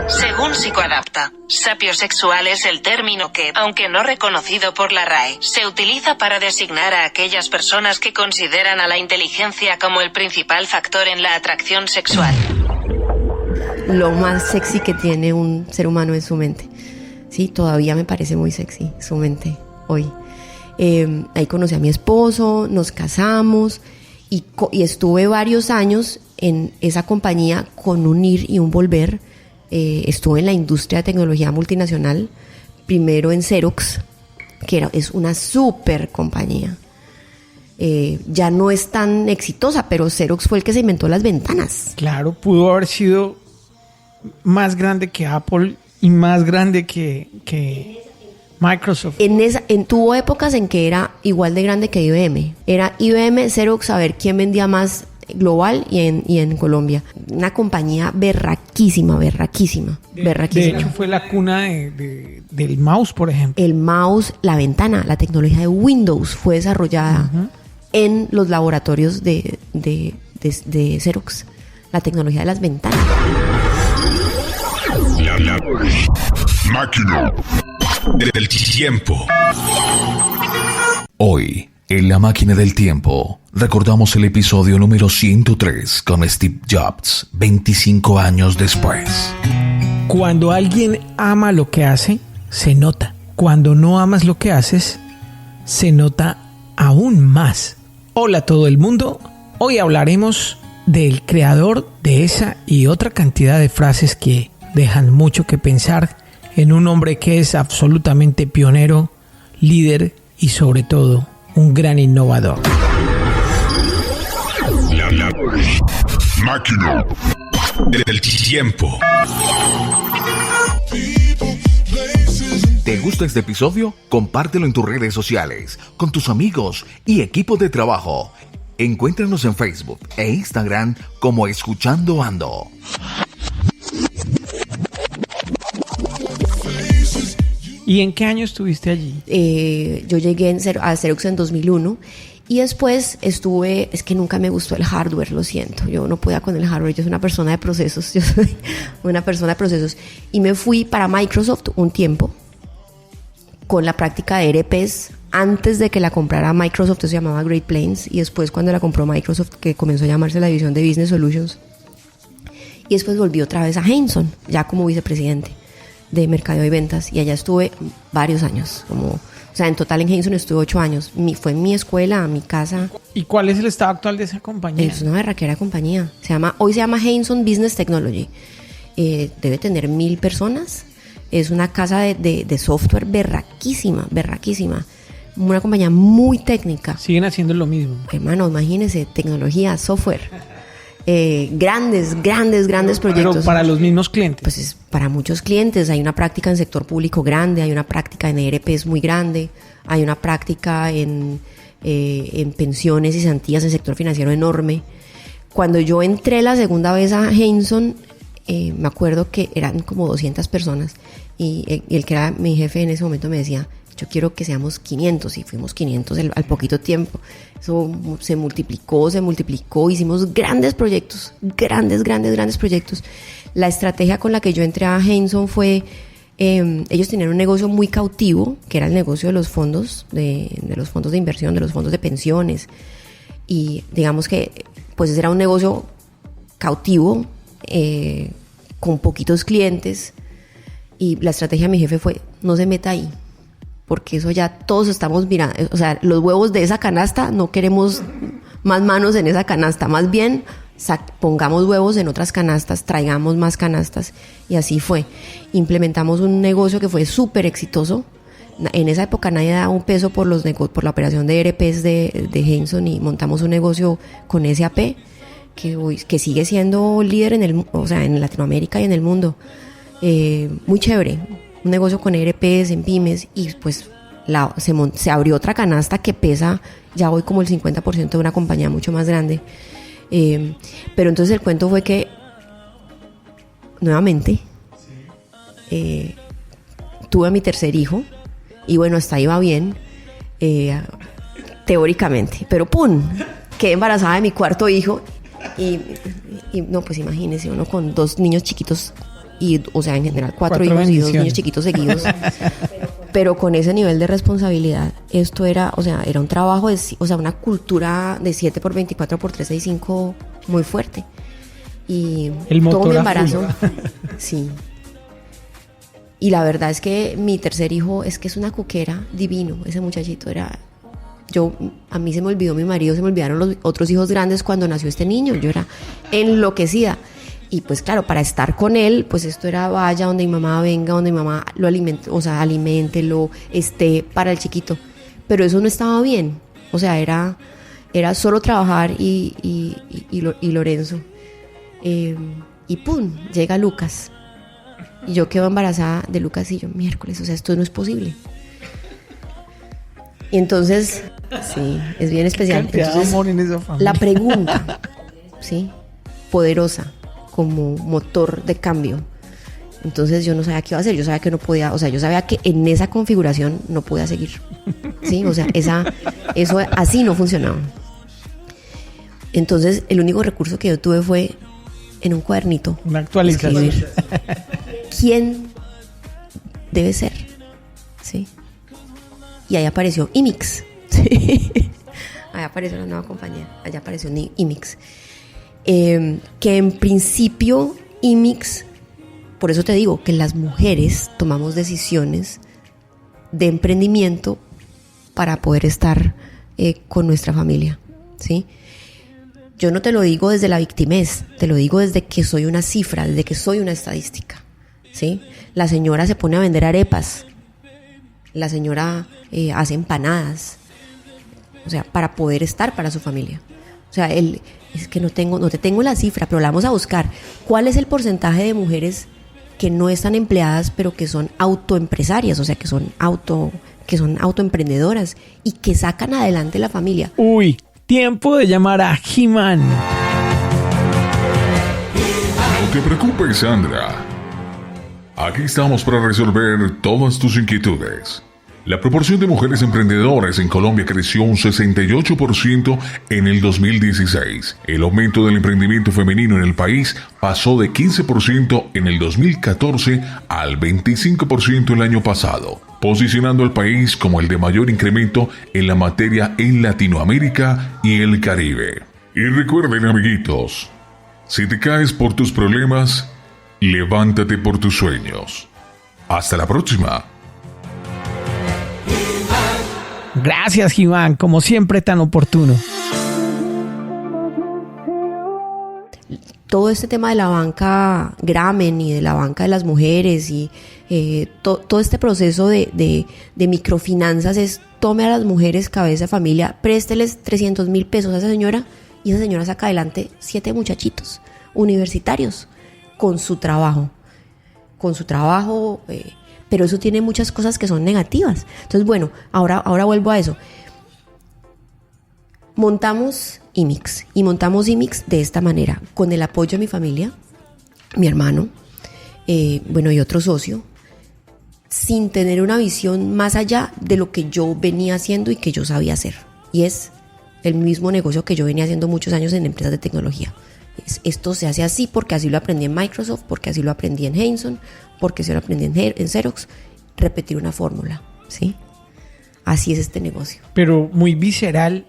Según Psicoadapta, sapiosexual es el término que, aunque no reconocido por la RAE, se utiliza para designar a aquellas personas que consideran a la inteligencia como el principal factor en la atracción sexual. Lo más sexy que tiene un ser humano es su mente. Sí, todavía me parece muy sexy su mente hoy. Ahí conocí a mi esposo, nos casamos y estuve varios años en esa compañía con un ir y un volver. Estuve en la industria de tecnología multinacional, primero en Xerox, que es una super compañía. Ya no es tan exitosa, pero Xerox fue el que se inventó las ventanas. Claro, pudo haber sido más grande que Apple y más grande que Microsoft. Tuvo épocas en que era igual de grande que IBM. Era IBM, Xerox, a ver quién vendía más global y en Colombia. Una compañía berraquísima. De hecho, fue la cuna del mouse, por ejemplo. El mouse, la ventana, la tecnología de Windows fue desarrollada en los laboratorios de Xerox. La tecnología de las ventanas. La máquina del tiempo. Hoy, en La Máquina del Tiempo, recordamos el episodio número 103 con Steve Jobs, 25 años después. Cuando alguien ama lo que hace, se nota. Cuando no amas lo que haces, se nota aún más. Hola a todo el mundo. Hoy hablaremos del creador de esa y otra cantidad de frases que dejan mucho que pensar en un hombre que es absolutamente pionero, líder y sobre todo un gran innovador. La máquina del tiempo. ¿Te gusta este episodio? Compártelo en tus redes sociales, con tus amigos y equipo de trabajo. Encuéntranos en Facebook e Instagram como Escuchando Ando. ¿Y en qué año estuviste allí? Yo llegué a Xerox en 2001 y después es que nunca me gustó el hardware, lo siento, yo no podía con el hardware, yo soy una persona de procesos, y me fui para Microsoft un tiempo con la práctica de ERPs. Antes de que la comprara Microsoft, eso se llamaba Great Plains, y después cuando la compró Microsoft, que comenzó a llamarse la división de Business Solutions, y después volví otra vez a Heinsohn, ya como vicepresidente de mercadeo y ventas, y allá estuve varios años, en total en Heinsohn estuve 8 años. Fue mi escuela, mi casa. ¿Y cuál es el estado actual de esa compañía? Es una berraquera compañía. Hoy se llama Heinsohn Business Technology. Debe tener 1,000 personas. Es una casa de software berraquísima. Una compañía muy técnica. Siguen haciendo lo mismo. Hermano, imagínese, tecnología, software. Grandes proyectos. Pero para los mismos clientes. Pues es para muchos clientes. Hay una práctica en sector público grande, hay una práctica en ERPs muy grande, hay una práctica en pensiones y cesantías en sector financiero enorme. Cuando yo entré la segunda vez a Heinsohn, me acuerdo que eran como 200 personas y el que era mi jefe en ese momento me decía: yo quiero que seamos 500, y fuimos 500 al poquito tiempo. Eso se multiplicó, hicimos grandes proyectos, grandes proyectos. La estrategia con la que yo entré a Heinsohn fue, ellos tenían un negocio muy cautivo, que era el negocio de los fondos, de los fondos de inversión, de los fondos de pensiones, y digamos que pues ese era un negocio cautivo, con poquitos clientes, y la estrategia de mi jefe fue: no se meta ahí, porque eso ya todos estamos mirando, o sea, los huevos de esa canasta, no queremos más manos en esa canasta, más bien pongamos huevos en otras canastas, traigamos más canastas, y así fue. Implementamos un negocio que fue súper exitoso. en esa época nadie daba un peso por por la operación de ERPs de Henson, y montamos un negocio con SAP que sigue siendo líder en Latinoamérica y en el mundo. Muy chévere, un negocio con ERPs en pymes, y pues se abrió otra canasta que pesa ya hoy como el 50% de una compañía mucho más grande. Pero entonces el cuento fue que nuevamente tuve a mi tercer hijo, y bueno, hasta ahí va bien, teóricamente, pero ¡pum! Quedé embarazada de mi cuarto hijo, y no, pues imagínese, uno con 2 niños chiquitos, o sea, en general 4 hijos y 2 niños chiquitos seguidos, pero con ese nivel de responsabilidad, esto era un trabajo, una cultura de 7x24x365 muy fuerte. Y el motor todo mi embarazo, sí. Y la verdad es que mi tercer hijo es una cuquera, divino, ese muchachito a mí se me olvidó mi marido, se me olvidaron los otros hijos grandes cuando nació este niño, yo era enloquecida. Y pues claro, para estar con él, pues esto era vaya donde mi mamá venga, donde mi mamá lo alimente, aliméntelo, esté para el chiquito. Pero eso no estaba bien, era solo trabajar y Lorenzo. Y pum, llega Lucas. Y yo quedo embarazada de Lucas, y yo, miércoles, esto no es posible. Y entonces, sí, es bien especial. Entonces, la pregunta, ¿sí? Poderosa, como motor de cambio. Entonces yo no sabía qué iba a hacer, yo sabía que no podía, yo sabía que en esa configuración no podía seguir. ¿Sí? Eso así no funcionaba. Entonces el único recurso que yo tuve fue en un cuadernito. Una actualización. Escribir quién debe ser, ¿sí? Y ahí apareció IMIX. ¿Sí? Ahí apareció la nueva compañía. Allá apareció IMIX. Que en principio IMIX, por eso te digo que las mujeres tomamos decisiones de emprendimiento para poder estar con nuestra familia, ¿sí? Yo no te lo digo desde la victimez, te lo digo desde que soy una cifra, desde que soy una estadística, ¿sí? La señora se pone a vender arepas, la señora hace empanadas, para poder estar para su familia. Es que no te tengo la cifra, pero la vamos a buscar. ¿Cuál es el porcentaje de mujeres que no están empleadas, pero que son autoempresarias, que son autoemprendedoras y que sacan adelante la familia? Uy, tiempo de llamar a He-Man. No te preocupes, Sandra. Aquí estamos para resolver todas tus inquietudes. La proporción de mujeres emprendedoras en Colombia creció un 68% en el 2016. El aumento del emprendimiento femenino en el país pasó de 15% en el 2014 al 25% el año pasado, posicionando al país como el de mayor incremento en la materia en Latinoamérica y el Caribe. Y recuerden, amiguitos, si te caes por tus problemas, levántate por tus sueños. Hasta la próxima. Gracias, Iván, como siempre tan oportuno. Todo este tema de la banca Grameen y de la banca de las mujeres y todo este proceso de microfinanzas es: tome a las mujeres cabeza de familia, présteles 300,000 pesos a esa señora, y esa señora saca adelante 7 muchachitos universitarios con su trabajo, pero eso tiene muchas cosas que son negativas. Entonces, bueno, ahora vuelvo a eso. Montamos IMIX de esta manera, con el apoyo de mi familia, mi hermano, y otro socio, sin tener una visión más allá de lo que yo venía haciendo y que yo sabía hacer. Y es el mismo negocio que yo venía haciendo muchos años en empresas de tecnología. Esto se hace así porque así lo aprendí en Microsoft, porque así lo aprendí en Henson, porque así lo aprendí en Xerox. Repetir una fórmula, ¿sí? Así es este negocio. Pero muy visceral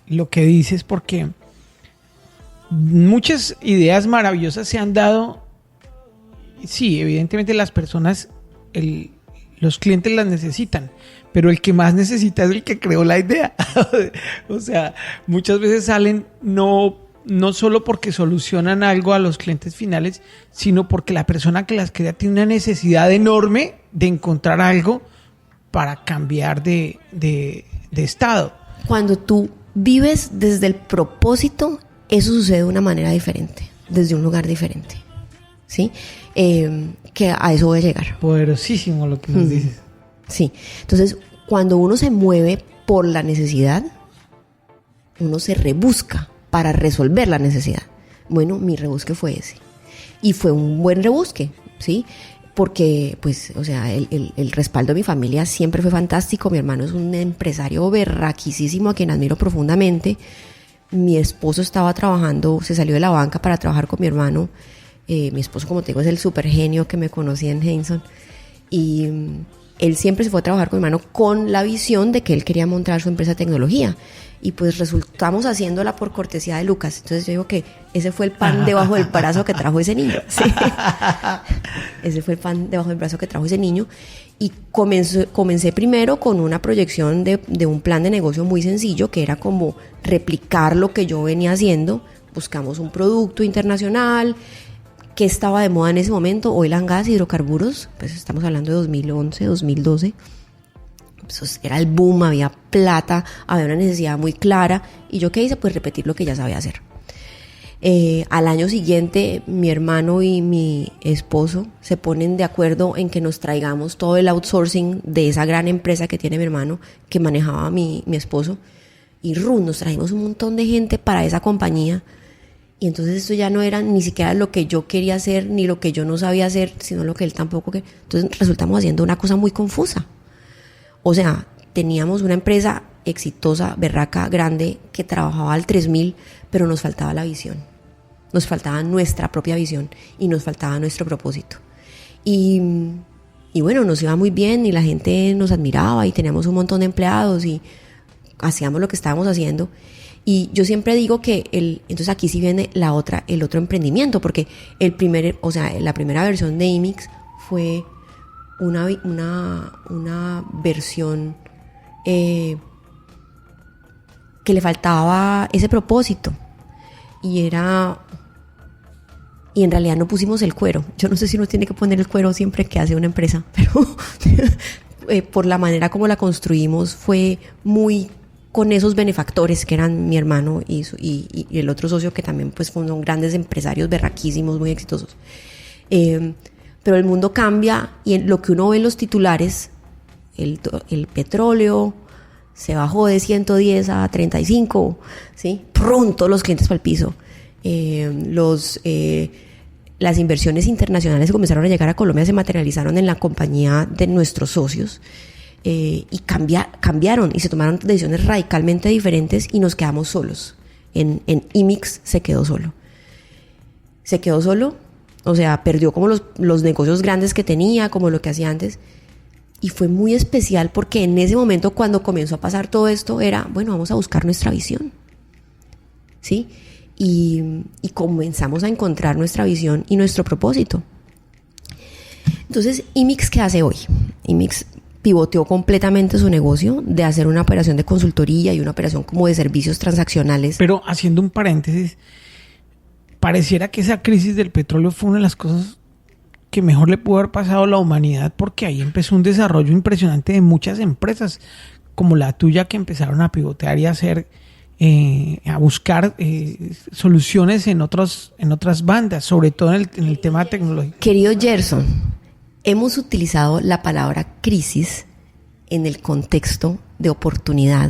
lo que dices, porque muchas ideas maravillosas se han dado. Sí, evidentemente las personas, los clientes las necesitan, pero el que más necesita es el que creó la idea. O sea, muchas veces salen no no solo porque solucionan algo a los clientes finales, sino porque la persona que las crea tiene una necesidad enorme de encontrar algo para cambiar de estado. Cuando tú vives desde el propósito, eso sucede de una manera diferente, desde un lugar diferente, ¿sí? Que a eso voy a llegar. Poderosísimo lo que nos dices. Sí, entonces cuando uno se mueve por la necesidad, uno se rebusca para resolver la necesidad. Bueno, mi rebusque fue ese. Y fue un buen rebusque, ¿sí? Porque, pues, o sea, el respaldo de mi familia siempre fue fantástico. Mi hermano es un empresario berraquísimo a quien admiro profundamente. Mi esposo estaba trabajando, se salió de la banca para trabajar con mi hermano. Mi esposo, como te digo, es el super genio que me conocí en Henson. Y él siempre se fue a trabajar con mi hermano con la visión de que él quería montar su empresa de tecnología. Y pues resultamos haciéndola por cortesía de Lucas. Entonces yo digo que ese fue el pan debajo del brazo que trajo ese niño. Sí. Ese fue el pan debajo del brazo que trajo ese niño. Y comencé primero con una proyección de un plan de negocio muy sencillo, que era como replicar lo que yo venía haciendo. Buscamos un producto internacional que estaba de moda en ese momento, oil and gas, hidrocarburos. Pues estamos hablando de 2011, 2012. Eso era el boom, había plata, había una necesidad muy clara. ¿Y yo qué hice? Pues repetir lo que ya sabía hacer. Al año siguiente, mi hermano y mi esposo se ponen de acuerdo en que nos traigamos todo el outsourcing de esa gran empresa que tiene mi hermano, que manejaba mi esposo. Y nos trajimos un montón de gente para esa compañía. Y entonces esto ya no era ni siquiera lo que yo quería hacer, ni lo que yo no sabía hacer, sino lo que él tampoco quería. Entonces resultamos haciendo una cosa muy confusa. O sea, teníamos una empresa exitosa, berraca, grande, que trabajaba al 3000, pero nos faltaba la visión. Nos faltaba nuestra propia visión y nos faltaba nuestro propósito. Y bueno, nos iba muy bien y la gente nos admiraba y teníamos un montón de empleados y hacíamos lo que estábamos haciendo. Y yo siempre digo que entonces aquí sí viene el otro emprendimiento, porque la primera versión de IMIX fue una versión que le faltaba ese propósito y en realidad no pusimos el cuero. Yo no sé si uno tiene que poner el cuero siempre que hace una empresa, pero por la manera como la construimos fue muy con esos benefactores que eran mi hermano y el otro socio, que también pues son grandes empresarios berraquísimos, muy exitosos. Pero el mundo cambia y lo que uno ve en los titulares, el petróleo se bajó de 110 a 35, ¿sí? Pronto los clientes para el piso. Las inversiones internacionales que comenzaron a llegar a Colombia se materializaron en la compañía de nuestros socios y cambiaron y se tomaron decisiones radicalmente diferentes y nos quedamos solos. En IMIX se quedó solo. O sea, perdió como los negocios grandes que tenía, como lo que hacía antes. Y fue muy especial porque en ese momento, cuando comenzó a pasar todo esto, era, bueno, vamos a buscar nuestra visión, ¿sí? Y comenzamos a encontrar nuestra visión y nuestro propósito. Entonces, IMIX, ¿qué hace hoy? IMIX pivoteó completamente su negocio de hacer una operación de consultoría y una operación como de servicios transaccionales. Pero haciendo un paréntesis, pareciera que esa crisis del petróleo fue una de las cosas que mejor le pudo haber pasado a la humanidad, porque ahí empezó un desarrollo impresionante de muchas empresas como la tuya, que empezaron a pivotear y a buscar soluciones en otras bandas, sobre todo en el tema tecnológico. Querido Gerson, hemos utilizado la palabra crisis en el contexto de oportunidad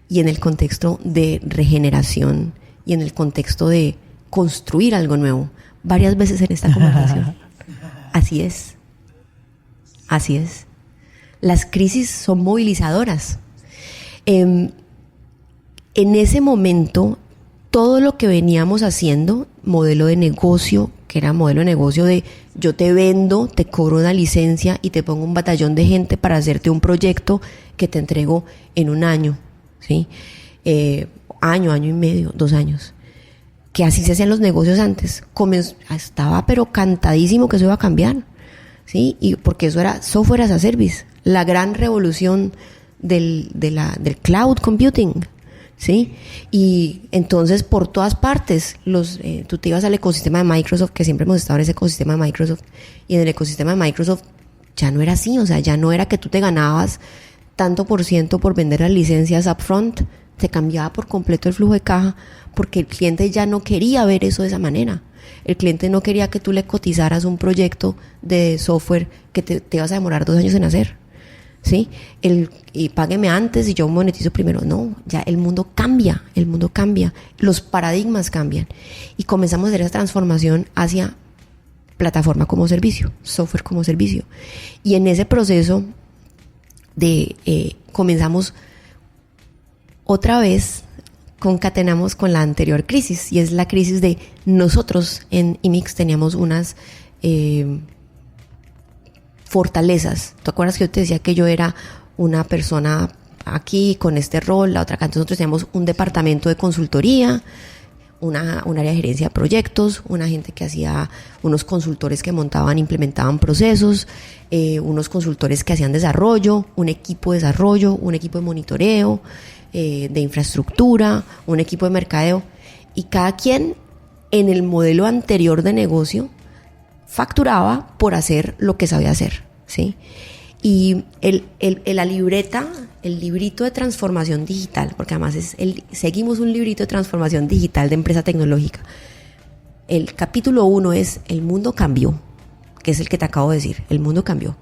y en el contexto de regeneración y en el contexto de construir algo nuevo varias veces en esta conversación. Así es. Las crisis son movilizadoras. En ese momento, todo lo que veníamos haciendo, modelo de negocio, que era modelo de negocio de yo te vendo, te cobro una licencia y te pongo un batallón de gente para hacerte un proyecto que te entrego en un año, ¿sí? Año y medio, 2 años. Que así se hacían los negocios antes. Estaba pero cantadísimo que eso iba a cambiar, ¿sí? Y porque eso era software as a service, la gran revolución del cloud computing, ¿sí? Y entonces por todas partes, tú te ibas al ecosistema de Microsoft, que siempre hemos estado en ese ecosistema de Microsoft, y en el ecosistema de Microsoft ya no era así, o sea, ya no era que tú te ganabas tanto por ciento por vender las licencias upfront, te cambiaba por completo el flujo de caja, porque el cliente ya no quería ver eso de esa manera. El cliente no quería que tú le cotizaras un proyecto de software que te ibas a demorar 2 años en hacer, ¿sí? Y págueme antes y yo monetizo primero. No, ya el mundo cambia, los paradigmas cambian. Y comenzamos a hacer esa transformación hacia plataforma como servicio, software como servicio. Y en ese proceso comenzamos otra vez, concatenamos con la anterior crisis, y es la crisis de nosotros en IMIX teníamos unas fortalezas. ¿Te acuerdas que yo te decía que yo era una persona aquí con este rol, la otra acá? Entonces nosotros teníamos un departamento de consultoría, un área de gerencia de proyectos, una gente que hacía, unos consultores que montaban, implementaban procesos, unos consultores que hacían desarrollo, un equipo de desarrollo, un equipo de monitoreo, de infraestructura, un equipo de mercadeo, y cada quien en el modelo anterior de negocio facturaba por hacer lo que sabía hacer, ¿sí? Y la libreta, el librito de transformación digital, porque además seguimos un librito de transformación digital de empresa tecnológica. El capítulo 1 es el mundo cambió, que es el que te acabo de decir, el mundo cambió.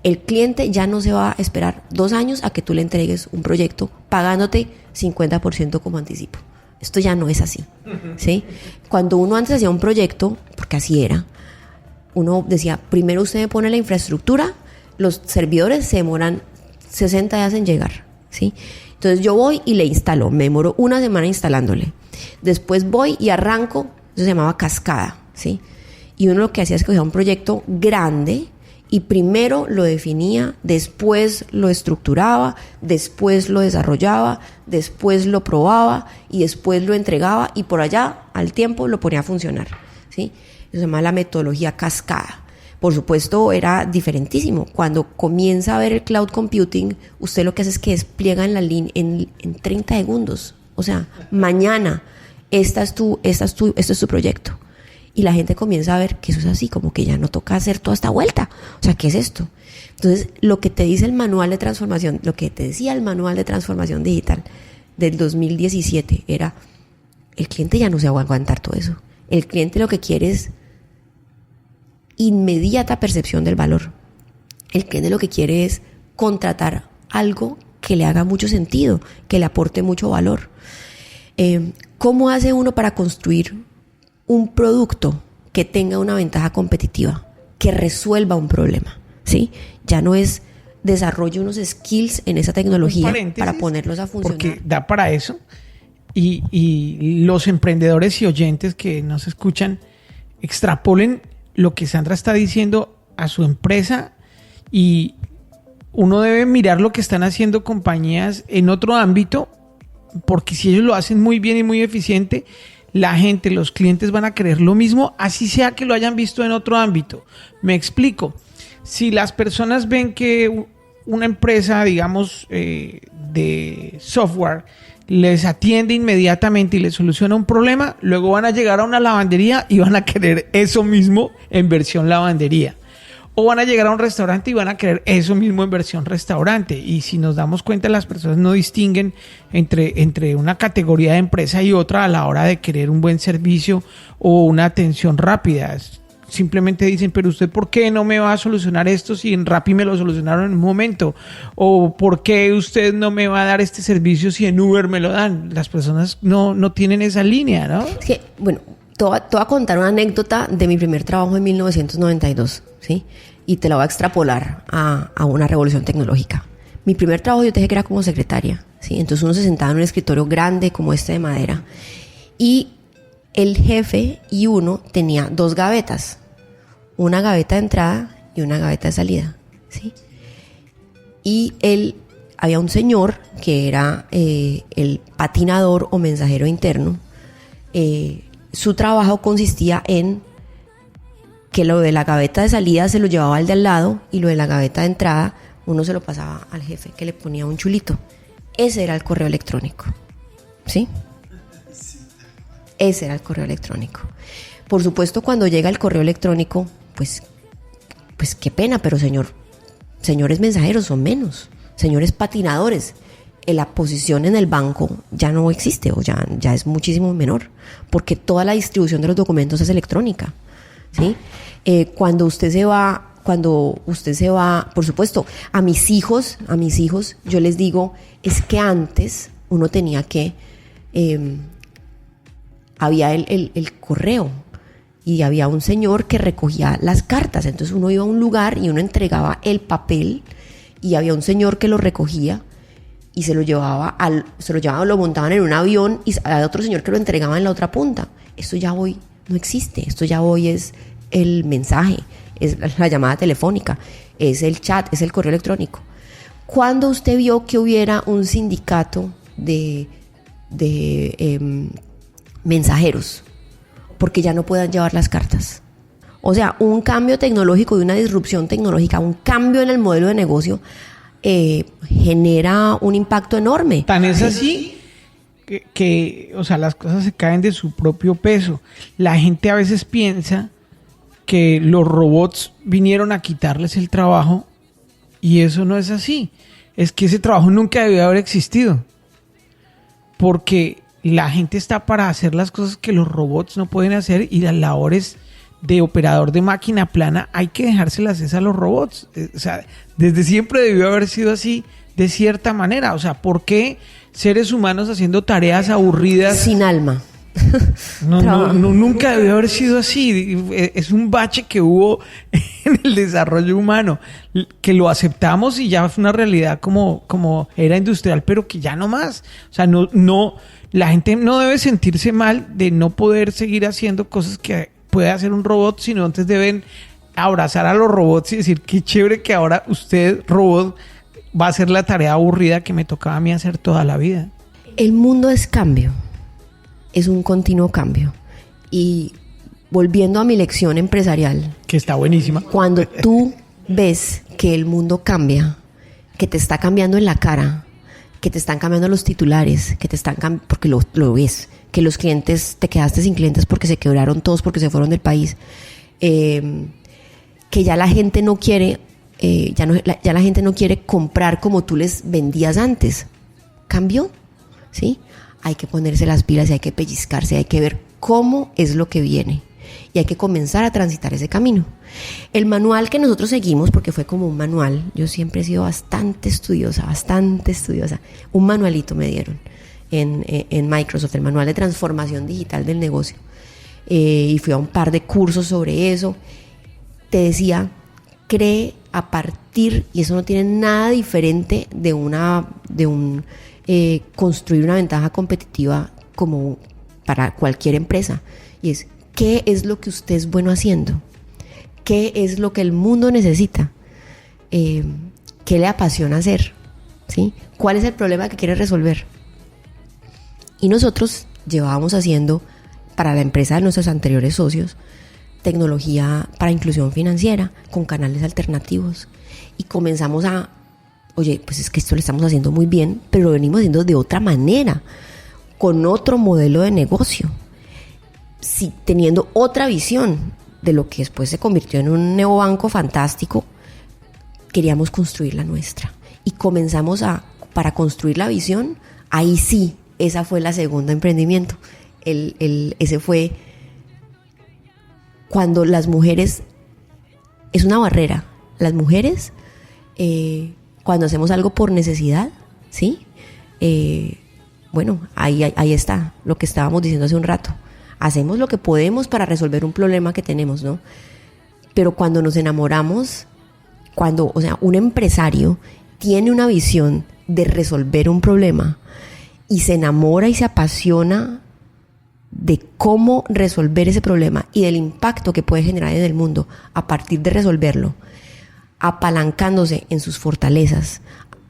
El cliente ya no se va a esperar 2 años a que tú le entregues un proyecto pagándote 50% como anticipo. Esto ya no es así, ¿sí? Cuando uno antes hacía un proyecto, porque así era, uno decía, primero usted me pone la infraestructura, los servidores se demoran 60 días en llegar, ¿sí? Entonces yo voy y le instalo, me demoro 1 semana instalándole. Después voy y arranco, eso se llamaba cascada, ¿sí? Y uno lo que hacía es que cogía un proyecto grande y primero lo definía, después lo estructuraba, después lo desarrollaba, después lo probaba y después lo entregaba, y por allá al tiempo lo ponía a funcionar, ¿sí? Eso se llama la metodología cascada. Por supuesto, era diferentísimo. Cuando comienza a ver el cloud computing, usted lo que hace es que despliega en la línea en 30 segundos. O sea, mañana, este es tu proyecto. Y la gente comienza a ver que eso es así, como que ya no toca hacer toda esta vuelta. O sea, ¿qué es esto? Entonces, lo que te dice el manual de transformación, lo que te decía el manual de transformación digital del 2017 era, el cliente ya no se va a aguantar todo eso. El cliente lo que quiere es inmediata percepción del valor. El cliente lo que quiere es contratar algo que le haga mucho sentido, que le aporte mucho valor. ¿Cómo hace uno para construir un producto que tenga una ventaja competitiva, que resuelva un problema? ¿Sí? Ya no es desarrolle unos skills en esa tecnología para ponerlos a funcionar. Porque da para eso. Y los emprendedores y oyentes que nos escuchan, extrapolen lo que Sandra está diciendo a su empresa, y uno debe mirar lo que están haciendo compañías en otro ámbito, porque si ellos lo hacen muy bien y muy eficiente, la gente, los clientes van a querer lo mismo, así sea que lo hayan visto en otro ámbito. Me explico. Si las personas ven que una empresa, digamos, de software les atiende inmediatamente y les soluciona un problema, luego van a llegar a una lavandería y van a querer eso mismo en versión lavandería. O van a llegar a un restaurante y van a querer eso mismo en versión restaurante. Y si nos damos cuenta, las personas no distinguen entre una categoría de empresa y otra a la hora de querer un buen servicio o una atención rápida. Simplemente dicen, pero usted ¿por qué no me va a solucionar esto si en Rappi me lo solucionaron en un momento? O ¿por qué usted no me va a dar este servicio si en Uber me lo dan? Las personas no tienen esa línea, ¿no? Es que, bueno, te voy a contar una anécdota de mi primer trabajo en 1992, ¿sí? Y te la voy a extrapolar a una revolución tecnológica. Mi primer trabajo yo te dije que era como secretaria, ¿sí? Entonces uno se sentaba en un escritorio grande como este de madera, y el jefe y uno tenía 2 gavetas, una gaveta de entrada y una gaveta de salida, ¿sí? Y había un señor que era el patinador o mensajero interno. Su trabajo consistía en que lo de la gaveta de salida se lo llevaba al de al lado, y lo de la gaveta de entrada uno se lo pasaba al jefe, que le ponía un chulito. Ese era el correo electrónico, ¿sí? Ese era el correo electrónico. Por supuesto, cuando llega el correo electrónico, pues qué pena, pero señores mensajeros son menos. Señores patinadores, la posición en el banco ya no existe o ya es muchísimo menor, porque toda la distribución de los documentos es electrónica, ¿sí? Cuando usted se va, por supuesto, a mis hijos, yo les digo, es que antes uno tenía que, había el correo y había un señor que recogía las cartas, entonces uno iba a un lugar y uno entregaba el papel y había un señor que lo recogía y se lo lo montaban en un avión y había otro señor que lo entregaba en la otra punta. Esto ya hoy no existe, esto ya hoy es el mensaje, es la llamada telefónica, es el chat, es el correo electrónico. ¿Cuándo usted vio que hubiera un sindicato de mensajeros? Porque ya no puedan llevar las cartas. O sea, un cambio tecnológico y una disrupción tecnológica, un cambio en el modelo de negocio genera un impacto enorme. Tan es así que, o sea, las cosas se caen de su propio peso. La gente a veces piensa que los robots vinieron a quitarles el trabajo y eso no es así. Es que ese trabajo nunca debió haber existido. Porque la gente está para hacer las cosas que los robots no pueden hacer y las labores de operador de máquina plana hay que dejárselas a los robots. O sea, desde siempre debió haber sido así de cierta manera. O sea, ¿por qué seres humanos haciendo tareas aburridas? Sin alma. No, nunca debió haber sido así. Es un bache que hubo en el desarrollo humano, que lo aceptamos y ya fue una realidad como era industrial, pero que ya no más. O sea, la gente no debe sentirse mal de no poder seguir haciendo cosas que puede hacer un robot, sino antes deben abrazar a los robots y decir qué chévere que ahora usted, robot, va a hacer la tarea aburrida que me tocaba a mí hacer toda la vida. El mundo es cambio, es un continuo cambio. Y volviendo a mi lección empresarial, que está buenísima, cuando tú ves que el mundo cambia, que te está cambiando en la cara, que te están cambiando los titulares, que te están porque lo ves, que los clientes, te quedaste sin clientes porque se quebraron todos, porque se fueron del país, que ya la gente no quiere, ya la gente no quiere comprar como tú les vendías antes. Cambió, ¿sí? Hay que ponerse las pilas y hay que pellizcarse, hay que ver cómo es lo que viene y hay que comenzar a transitar ese camino. El manual que nosotros seguimos, porque fue como un manual, yo siempre he sido bastante estudiosa, un manualito me dieron en Microsoft, el manual de transformación digital del negocio, y fui a un par de cursos sobre eso. Te decía, cree a partir, y eso no tiene nada diferente de construir una ventaja competitiva como para cualquier empresa, y es, ¿qué es lo que usted es bueno haciendo? ¿Qué es lo que el mundo necesita? ¿Qué le apasiona hacer? ¿Sí? ¿Cuál es el problema que quiere resolver? Y nosotros llevábamos haciendo para la empresa de nuestros anteriores socios tecnología para inclusión financiera con canales alternativos. Y comenzamos oye, pues es que esto lo estamos haciendo muy bien, pero lo venimos haciendo de otra manera, con otro modelo de negocio, sí, teniendo otra visión de lo que después se convirtió en un neobanco fantástico. Queríamos construir la nuestra y comenzamos para construir la visión. Ahí sí, esa fue la segunda emprendimiento. Ese fue cuando las mujeres, es una barrera, las mujeres cuando hacemos algo por necesidad, ¿sí? Bueno, ahí está lo que estábamos diciendo hace un rato. Hacemos lo que podemos para resolver un problema que tenemos, ¿no? Pero cuando nos enamoramos, o sea, un empresario tiene una visión de resolver un problema y se enamora y se apasiona de cómo resolver ese problema y del impacto que puede generar en el mundo a partir de resolverlo, apalancándose en sus fortalezas,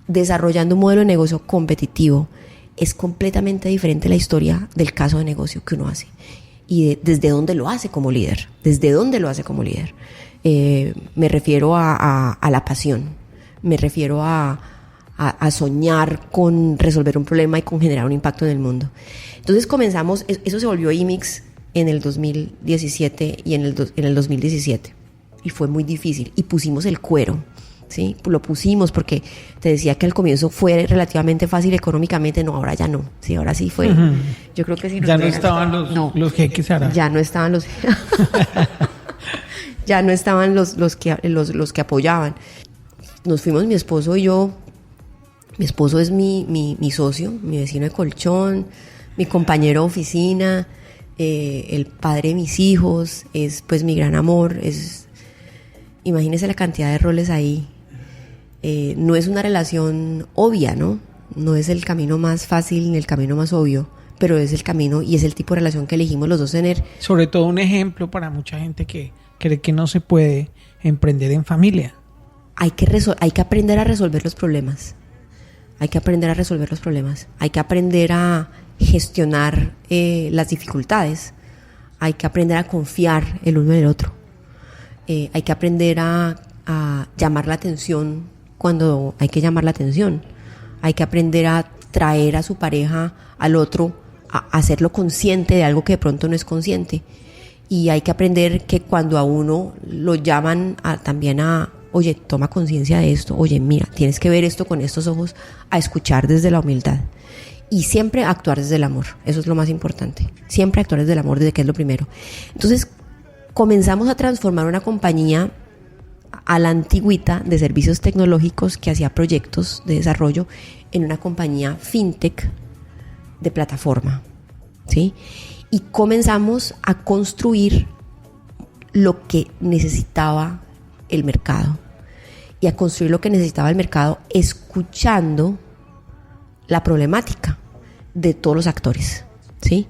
desarrollando un modelo de negocio competitivo, es completamente diferente la historia del caso de negocio que uno hace. Y desde dónde lo hace como líder. Me refiero a la pasión. Me refiero a a soñar con resolver un problema y con generar un impacto en el mundo. Entonces comenzamos, eso se volvió IMIX en el 2017 y en el 2017. Y fue muy difícil. Y pusimos el cuero, ¿sí? Lo pusimos porque te decía que al comienzo fue relativamente fácil económicamente. No, ahora ya no. Sí, ahora sí fue. Uh-huh. Yo creo que sí. Ya no estaban los jeques árabes. Ya no estaban los... ya no estaban los que apoyaban. Nos fuimos mi esposo y yo. Mi esposo es mi socio, mi vecino de colchón, mi compañero de oficina, el padre de mis hijos, es pues mi gran amor. Imagínese la cantidad de roles ahí. No es una relación obvia, ¿no? No es el camino más fácil ni el camino más obvio, pero es el camino y es el tipo de relación que elegimos los dos tener. Sobre todo un ejemplo para mucha gente que cree que no se puede emprender en familia. Hay que aprender a resolver los problemas. Hay que aprender a resolver los problemas. Hay que aprender a gestionar las dificultades. Hay que aprender a confiar el uno en el otro. Hay que aprender a llamar la atención cuando hay que llamar la atención. Hay que aprender a traer a su pareja, al otro, a hacerlo consciente de algo que de pronto no es consciente. Y hay que aprender que cuando a uno lo llaman también a, oye, toma conciencia de esto, oye, mira, tienes que ver esto con estos ojos, a escuchar desde la humildad. Y siempre actuar desde el amor, eso es lo más importante. Siempre actuar desde el amor, desde que es lo primero. Entonces, comenzamos a transformar una compañía a la antigüita de servicios tecnológicos que hacía proyectos de desarrollo en una compañía fintech de plataforma, ¿sí? Y comenzamos a construir lo que necesitaba el mercado y a construir lo que necesitaba el mercado escuchando la problemática de todos los actores, ¿sí?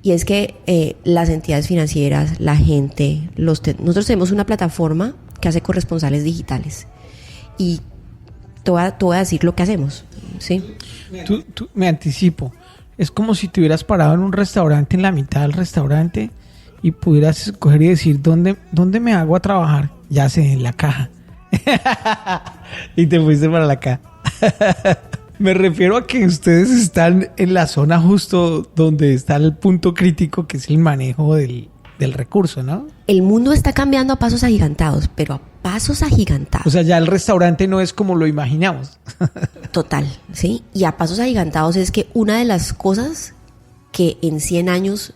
Y es que las entidades financieras, la gente, nosotros tenemos una plataforma que hace corresponsales digitales y te voy a decir lo que hacemos, ¿sí? Tú, me anticipo, es como si te hubieras parado en un restaurante, en la mitad del restaurante, y pudieras escoger y decir, ¿dónde me hago a trabajar? Ya sé, en la caja. Y te fuiste para la caja. Me refiero a que ustedes están en la zona justo donde está el punto crítico, que es el manejo del recurso, ¿no? El mundo está cambiando a pasos agigantados, pero a pasos agigantados. O sea, ya el restaurante no es como lo imaginamos. Total, ¿sí? Y a pasos agigantados es que una de las cosas que en 100 años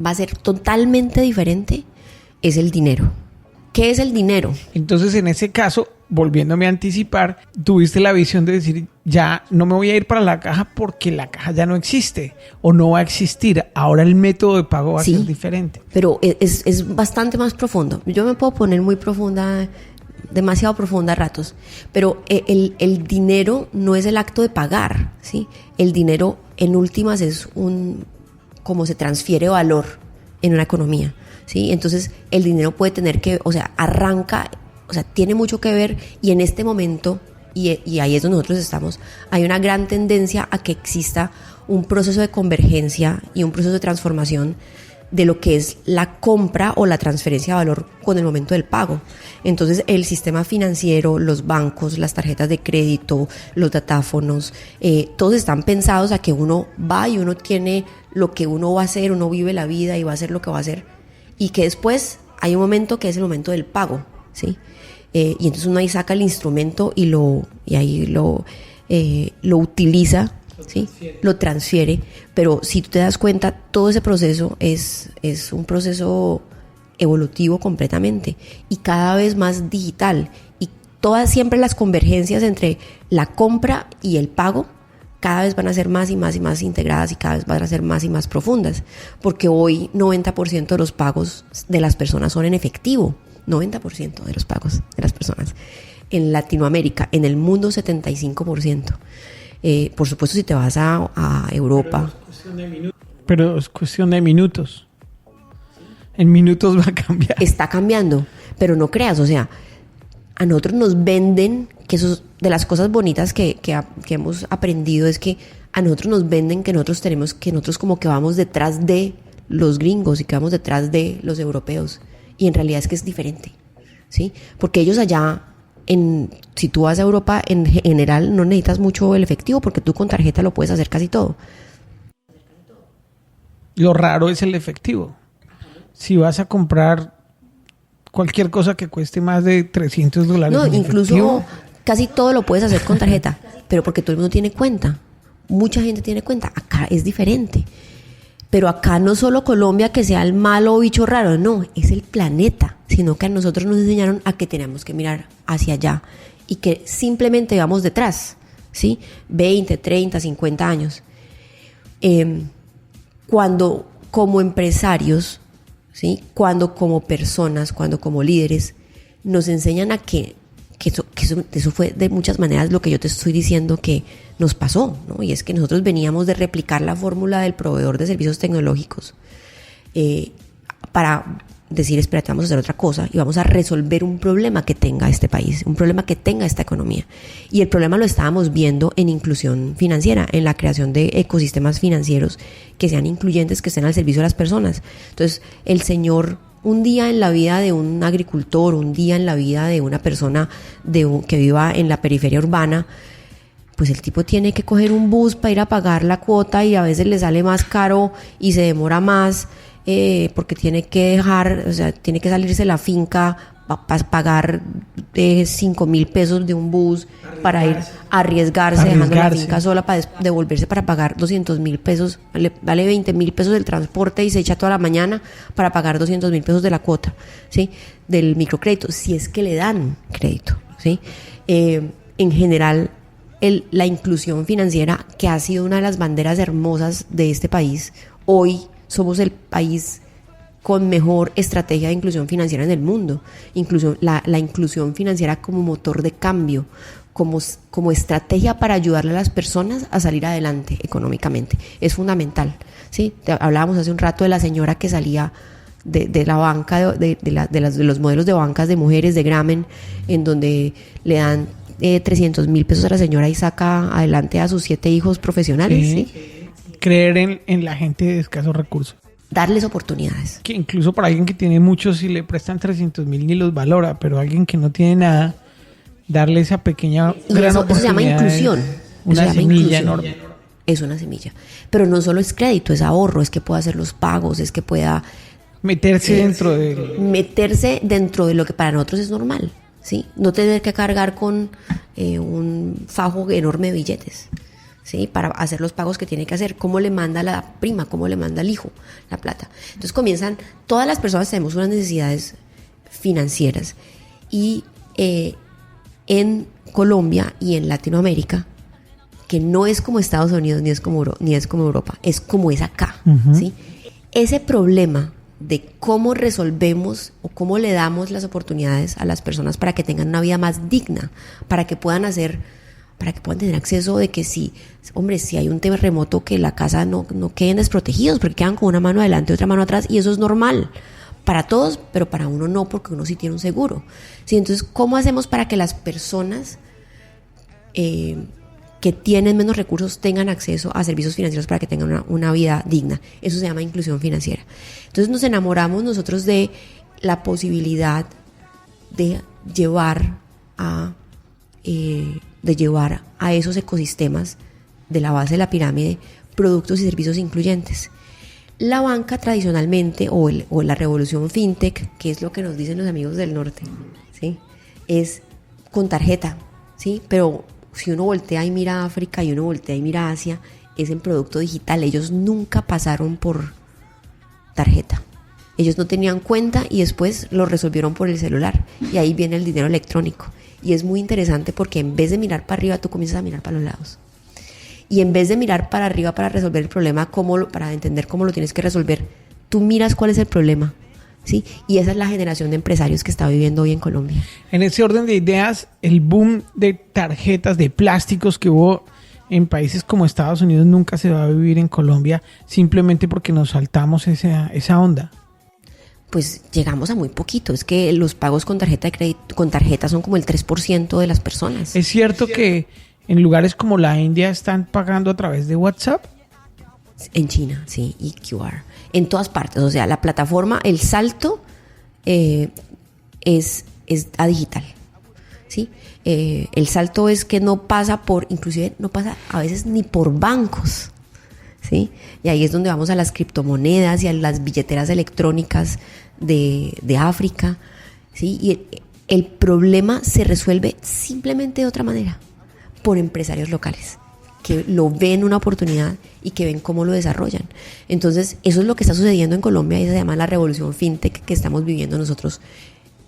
va a ser totalmente diferente es el dinero. ¿Qué es el dinero? Entonces, en ese caso, volviéndome a anticipar, tuviste la visión de decir, ya no me voy a ir para la caja porque la caja ya no existe o no va a existir. Ahora el método de pago va a ser diferente. Pero es bastante más profundo. Yo me puedo poner muy profunda, demasiado profunda a ratos, pero el dinero no es el acto de pagar, ¿sí? El dinero, en últimas, es cómo se transfiere valor en una economía, ¿sí? Entonces, el dinero puede tener tiene mucho que ver, y en este momento, y ahí es donde nosotros estamos, hay una gran tendencia a que exista un proceso de convergencia y un proceso de transformación de lo que es la compra o la transferencia de valor con el momento del pago. Entonces, el sistema financiero, los bancos, las tarjetas de crédito, los datáfonos, todos están pensados a que uno va y uno tiene lo que uno va a hacer, uno vive la vida y va a hacer lo que va a hacer, y que después hay un momento que es el momento del pago, ¿sí? Y entonces uno ahí saca el instrumento y ahí lo utiliza, ¿sí? Lo transfiere. Pero si tú te das cuenta, todo ese proceso es un proceso evolutivo completamente y cada vez más digital, y siempre las convergencias entre la compra y el pago cada vez van a ser más y más y más integradas, y cada vez van a ser más y más profundas, porque hoy 90% de los pagos de las personas son en efectivo. 90% de los pagos de las personas. En Latinoamérica, en el mundo, 75%. Por supuesto, si te vas a Europa. Pero es cuestión de minutos. En minutos va a cambiar. Está cambiando, pero no creas, o sea, a nosotros nos venden, que eso es de las cosas bonitas que hemos aprendido, es que a nosotros nos venden que nosotros como que vamos detrás de los gringos y que vamos detrás de los europeos. Y en realidad es que es diferente, ¿sí? Porque ellos allá si tú vas a Europa, en general no necesitas mucho el efectivo porque tú con tarjeta lo puedes hacer casi todo. Lo raro es el efectivo. Si vas a comprar cualquier cosa que cueste más de $300. No, en incluso efectivo, casi todo lo puedes hacer con tarjeta, pero porque todo el mundo tiene cuenta. Mucha gente tiene cuenta. Acá es diferente. Pero acá no solo Colombia que sea el malo bicho raro, no, es el planeta, sino que a nosotros nos enseñaron a que tenemos que mirar hacia allá y que simplemente vamos detrás, ¿sí? 20, 30, 50 años. Cuando como empresarios, ¿sí? Cuando como personas, cuando como líderes, nos enseñan a que eso fue de muchas maneras lo que yo te estoy diciendo que nos pasó, ¿no? Y es que nosotros veníamos de replicar la fórmula del proveedor de servicios tecnológicos para decir, espérate, vamos a hacer otra cosa y vamos a resolver un problema que tenga este país, un problema que tenga esta economía. Y el problema lo estábamos viendo en inclusión financiera, en la creación de ecosistemas financieros que sean incluyentes, que estén al servicio de las personas. Entonces, el señor, un día en la vida de un agricultor, un día en la vida de una persona que viva en la periferia urbana, pues el tipo tiene que coger un bus para ir a pagar la cuota y a veces le sale más caro y se demora más porque tiene que dejar, o sea, tiene que salirse de la finca para pagar 5,000 pesos de un bus para ir a arriesgarse, dejando la finca sola para devolverse para pagar 200,000 pesos, vale 20,000 pesos del transporte y se echa toda la mañana para pagar 200,000 pesos de la cuota, ¿sí? Del microcrédito, si es que le dan crédito, ¿sí? En general, la inclusión financiera, que ha sido una de las banderas hermosas de este país, hoy somos el país con mejor estrategia de inclusión financiera en el mundo. La inclusión financiera como motor de cambio, como estrategia para ayudarle a las personas a salir adelante económicamente. Es fundamental, ¿sí? Hablábamos hace un rato de la señora que salía de la banca, de los modelos de bancas de mujeres de Grameen, en donde le dan 300,000 pesos a la señora y saca adelante a sus 7 hijos profesionales, ¿sí? Creer en la gente de escasos recursos. Darles oportunidades. Que incluso para alguien que tiene mucho, si le prestan 300,000 ni los valora, pero alguien que no tiene nada, darle esa pequeña gran oportunidad. Eso se llama inclusión. Una semilla enorme. Es una semilla. Pero no solo es crédito, es ahorro, es que pueda hacer los pagos, es que pueda meterse dentro de lo que para nosotros es normal, ¿sí? No tener que cargar con un fajo enorme de billetes, ¿sí? Para hacer los pagos que tiene que hacer. ¿Cómo le manda la prima? ¿Cómo le manda el hijo la plata? Entonces todas las personas tenemos unas necesidades financieras y en Colombia y en Latinoamérica, que no es como Estados Unidos ni es como Europa, es como es acá, ¿sí? Ese problema de cómo resolvemos o cómo le damos las oportunidades a las personas para que tengan una vida más digna, para que puedan tener acceso de que si hay un terremoto, que la casa no queden desprotegidos, porque quedan con una mano adelante y otra mano atrás, y eso es normal para todos, pero para uno no, porque uno sí tiene un seguro, ¿sí? Entonces, ¿cómo hacemos para que las personas que tienen menos recursos tengan acceso a servicios financieros para que tengan una vida digna? Eso se llama inclusión financiera. Entonces nos enamoramos nosotros de la posibilidad de llevar a esos ecosistemas de la base de la pirámide productos y servicios incluyentes. La banca tradicionalmente o la revolución fintech, que es lo que nos dicen los amigos del norte, ¿sí? Es con tarjeta, ¿sí? Pero si uno voltea y mira a África y uno voltea y mira a Asia, es en producto digital. Ellos nunca pasaron por tarjeta. Ellos no tenían cuenta y después lo resolvieron por el celular. Y ahí viene el dinero electrónico. Y es muy interesante porque en vez de mirar para arriba, tú comienzas a mirar para los lados. Y en vez de mirar para arriba para resolver el problema, para entender cómo lo tienes que resolver, tú miras cuál es el problema, ¿sí? Y esa es la generación de empresarios que está viviendo hoy en Colombia. En ese orden de ideas, el boom de tarjetas de plásticos que hubo en países como Estados Unidos nunca se va a vivir en Colombia, simplemente porque nos saltamos esa onda. Pues llegamos a muy poquito. Es que los pagos con tarjeta de crédito, con tarjeta, son como el 3% de las personas. ¿Es cierto que en lugares como la India están pagando a través de WhatsApp? En China, sí, y QR. En todas partes. O sea, la plataforma, el salto es a digital. ¿sí? El salto es que no pasa inclusive no pasa a veces ni por bancos, ¿sí? Y ahí es donde vamos a las criptomonedas y a las billeteras electrónicas de África, ¿sí? Y el problema se resuelve simplemente de otra manera, por empresarios locales que lo ven una oportunidad y que ven cómo lo desarrollan. Entonces, eso es lo que está sucediendo en Colombia y se llama la revolución fintech que estamos viviendo nosotros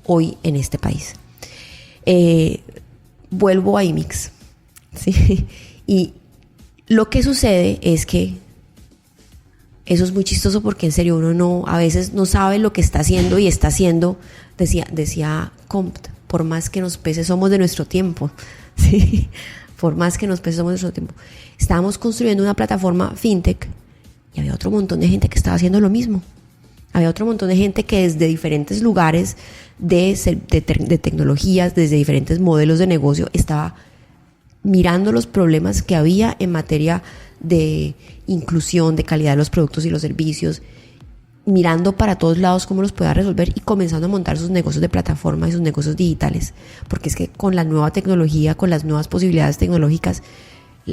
hoy en este país. Vuelvo a IMIX, ¿sí? Y lo que sucede es que eso es muy chistoso porque en serio uno a veces no sabe lo que está haciendo y está haciendo, decía Comte, por más que nos pese somos de nuestro tiempo, ¿sí? Por más que nos pese somos de nuestro tiempo. Estábamos construyendo una plataforma fintech y había otro montón de gente que estaba haciendo lo mismo. Había otro montón de gente que desde diferentes lugares de tecnologías, desde diferentes modelos de negocio, estaba mirando los problemas que había en materia de inclusión, de calidad de los productos y los servicios, mirando para todos lados cómo los podía resolver y comenzando a montar sus negocios de plataforma y sus negocios digitales. Porque es que con la nueva tecnología, con las nuevas posibilidades tecnológicas,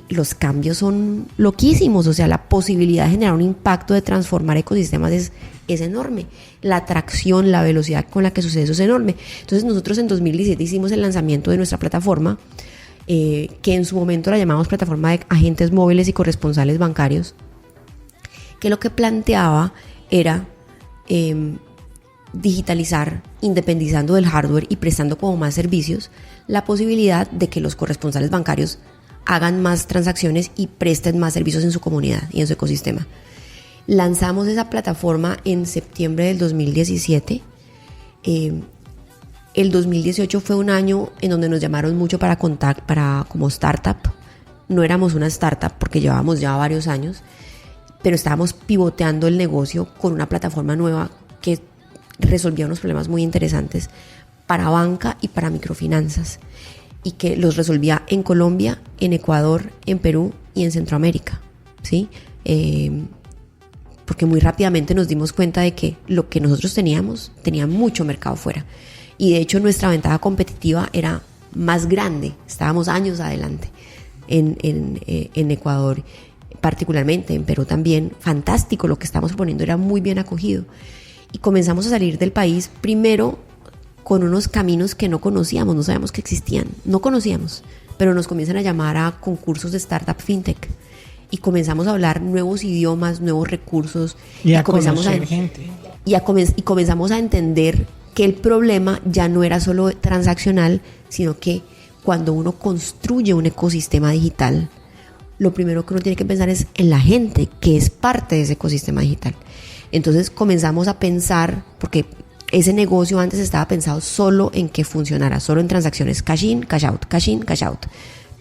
los cambios son loquísimos. O sea, la posibilidad de generar un impacto, de transformar ecosistemas es enorme. La atracción, la velocidad con la que sucede eso es enorme. Entonces nosotros en 2017 hicimos el lanzamiento de nuestra plataforma, que en su momento la llamamos plataforma de agentes móviles y corresponsales bancarios, que lo que planteaba era digitalizar, independizando del hardware y prestando como más servicios, la posibilidad de que los corresponsales bancarios hagan más transacciones y presten más servicios en su comunidad y en su ecosistema. Lanzamos esa plataforma en septiembre del 2017. El 2018 fue un año en donde nos llamaron mucho para como startup. No éramos una startup porque llevábamos ya varios años, pero estábamos pivoteando el negocio con una plataforma nueva que resolvía unos problemas muy interesantes para banca y para microfinanzas, y que los resolvía en Colombia, en Ecuador, en Perú y en Centroamérica, ¿sí? Porque muy rápidamente nos dimos cuenta de que lo que nosotros teníamos tenía mucho mercado fuera, y de hecho nuestra ventaja competitiva era más grande, estábamos años adelante en Ecuador particularmente, en Perú también. Fantástico, lo que estábamos proponiendo era muy bien acogido, y comenzamos a salir del país primero con unos caminos que no conocíamos, no sabíamos que existían, no conocíamos, pero nos comienzan a llamar a concursos de startup fintech y comenzamos a hablar nuevos idiomas, nuevos recursos, y comenzamos a gente. Y comenzamos a entender que el problema ya no era solo transaccional, sino que cuando uno construye un ecosistema digital, lo primero que uno tiene que pensar es en la gente que es parte de ese ecosistema digital. Entonces comenzamos a pensar, porque ese negocio antes estaba pensado solo en que funcionara, solo en transacciones cash in, cash out, cash in, cash out.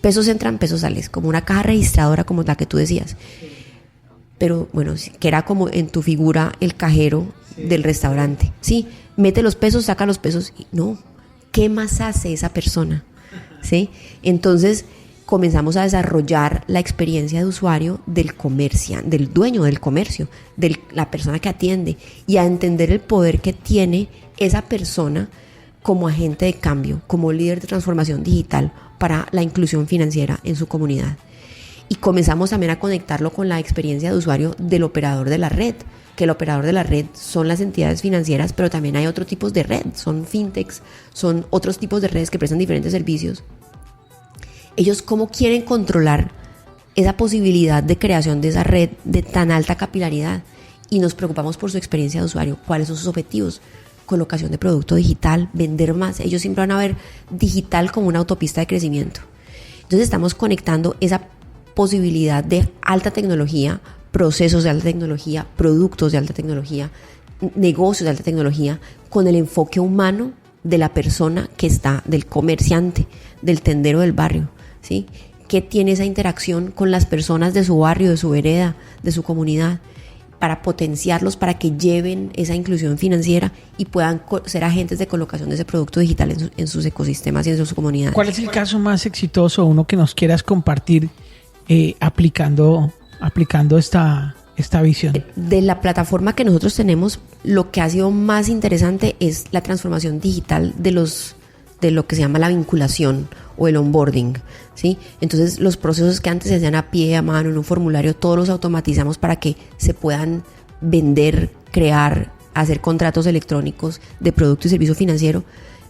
Pesos entran, pesos sales, como una caja registradora como la que tú decías. Pero bueno, que era como en tu figura el cajero del restaurante. Sí, mete los pesos, saca los pesos. Y no, ¿qué más hace esa persona? ¿Sí? Entonces comenzamos a desarrollar la experiencia de usuario del comerciante, del dueño del comercio, de la persona que atiende, y a entender el poder que tiene esa persona como agente de cambio, como líder de transformación digital para la inclusión financiera en su comunidad. Y comenzamos también a conectarlo con la experiencia de usuario del operador de la red, que el operador de la red son las entidades financieras, pero también hay otros tipos de red, son fintechs, son otros tipos de redes que prestan diferentes servicios. Ellos cómo quieren controlar esa posibilidad de creación de esa red de tan alta capilaridad, y nos preocupamos por su experiencia de usuario, cuáles son sus objetivos, colocación de producto digital, vender más. Ellos siempre van a ver digital como una autopista de crecimiento. Entonces estamos conectando esa posibilidad de alta tecnología, procesos de alta tecnología, productos de alta tecnología, negocios de alta tecnología, con el enfoque humano de la persona que está, del comerciante, del tendero del barrio, ¿sí? Que tiene esa interacción con las personas de su barrio, de su vereda, de su comunidad, para potenciarlos, para que lleven esa inclusión financiera y puedan ser agentes de colocación de ese producto digital en sus ecosistemas y en sus comunidades. ¿Cuál es el caso más exitoso, uno que nos quieras compartir aplicando esta visión? De la plataforma que nosotros tenemos, lo que ha sido más interesante es la transformación digital de los de lo que se llama la vinculación o el onboarding, ¿sí? Entonces los procesos que antes se hacían a pie, a mano, en un formulario, todos los automatizamos para que se puedan vender, crear, hacer contratos electrónicos de producto y servicio financiero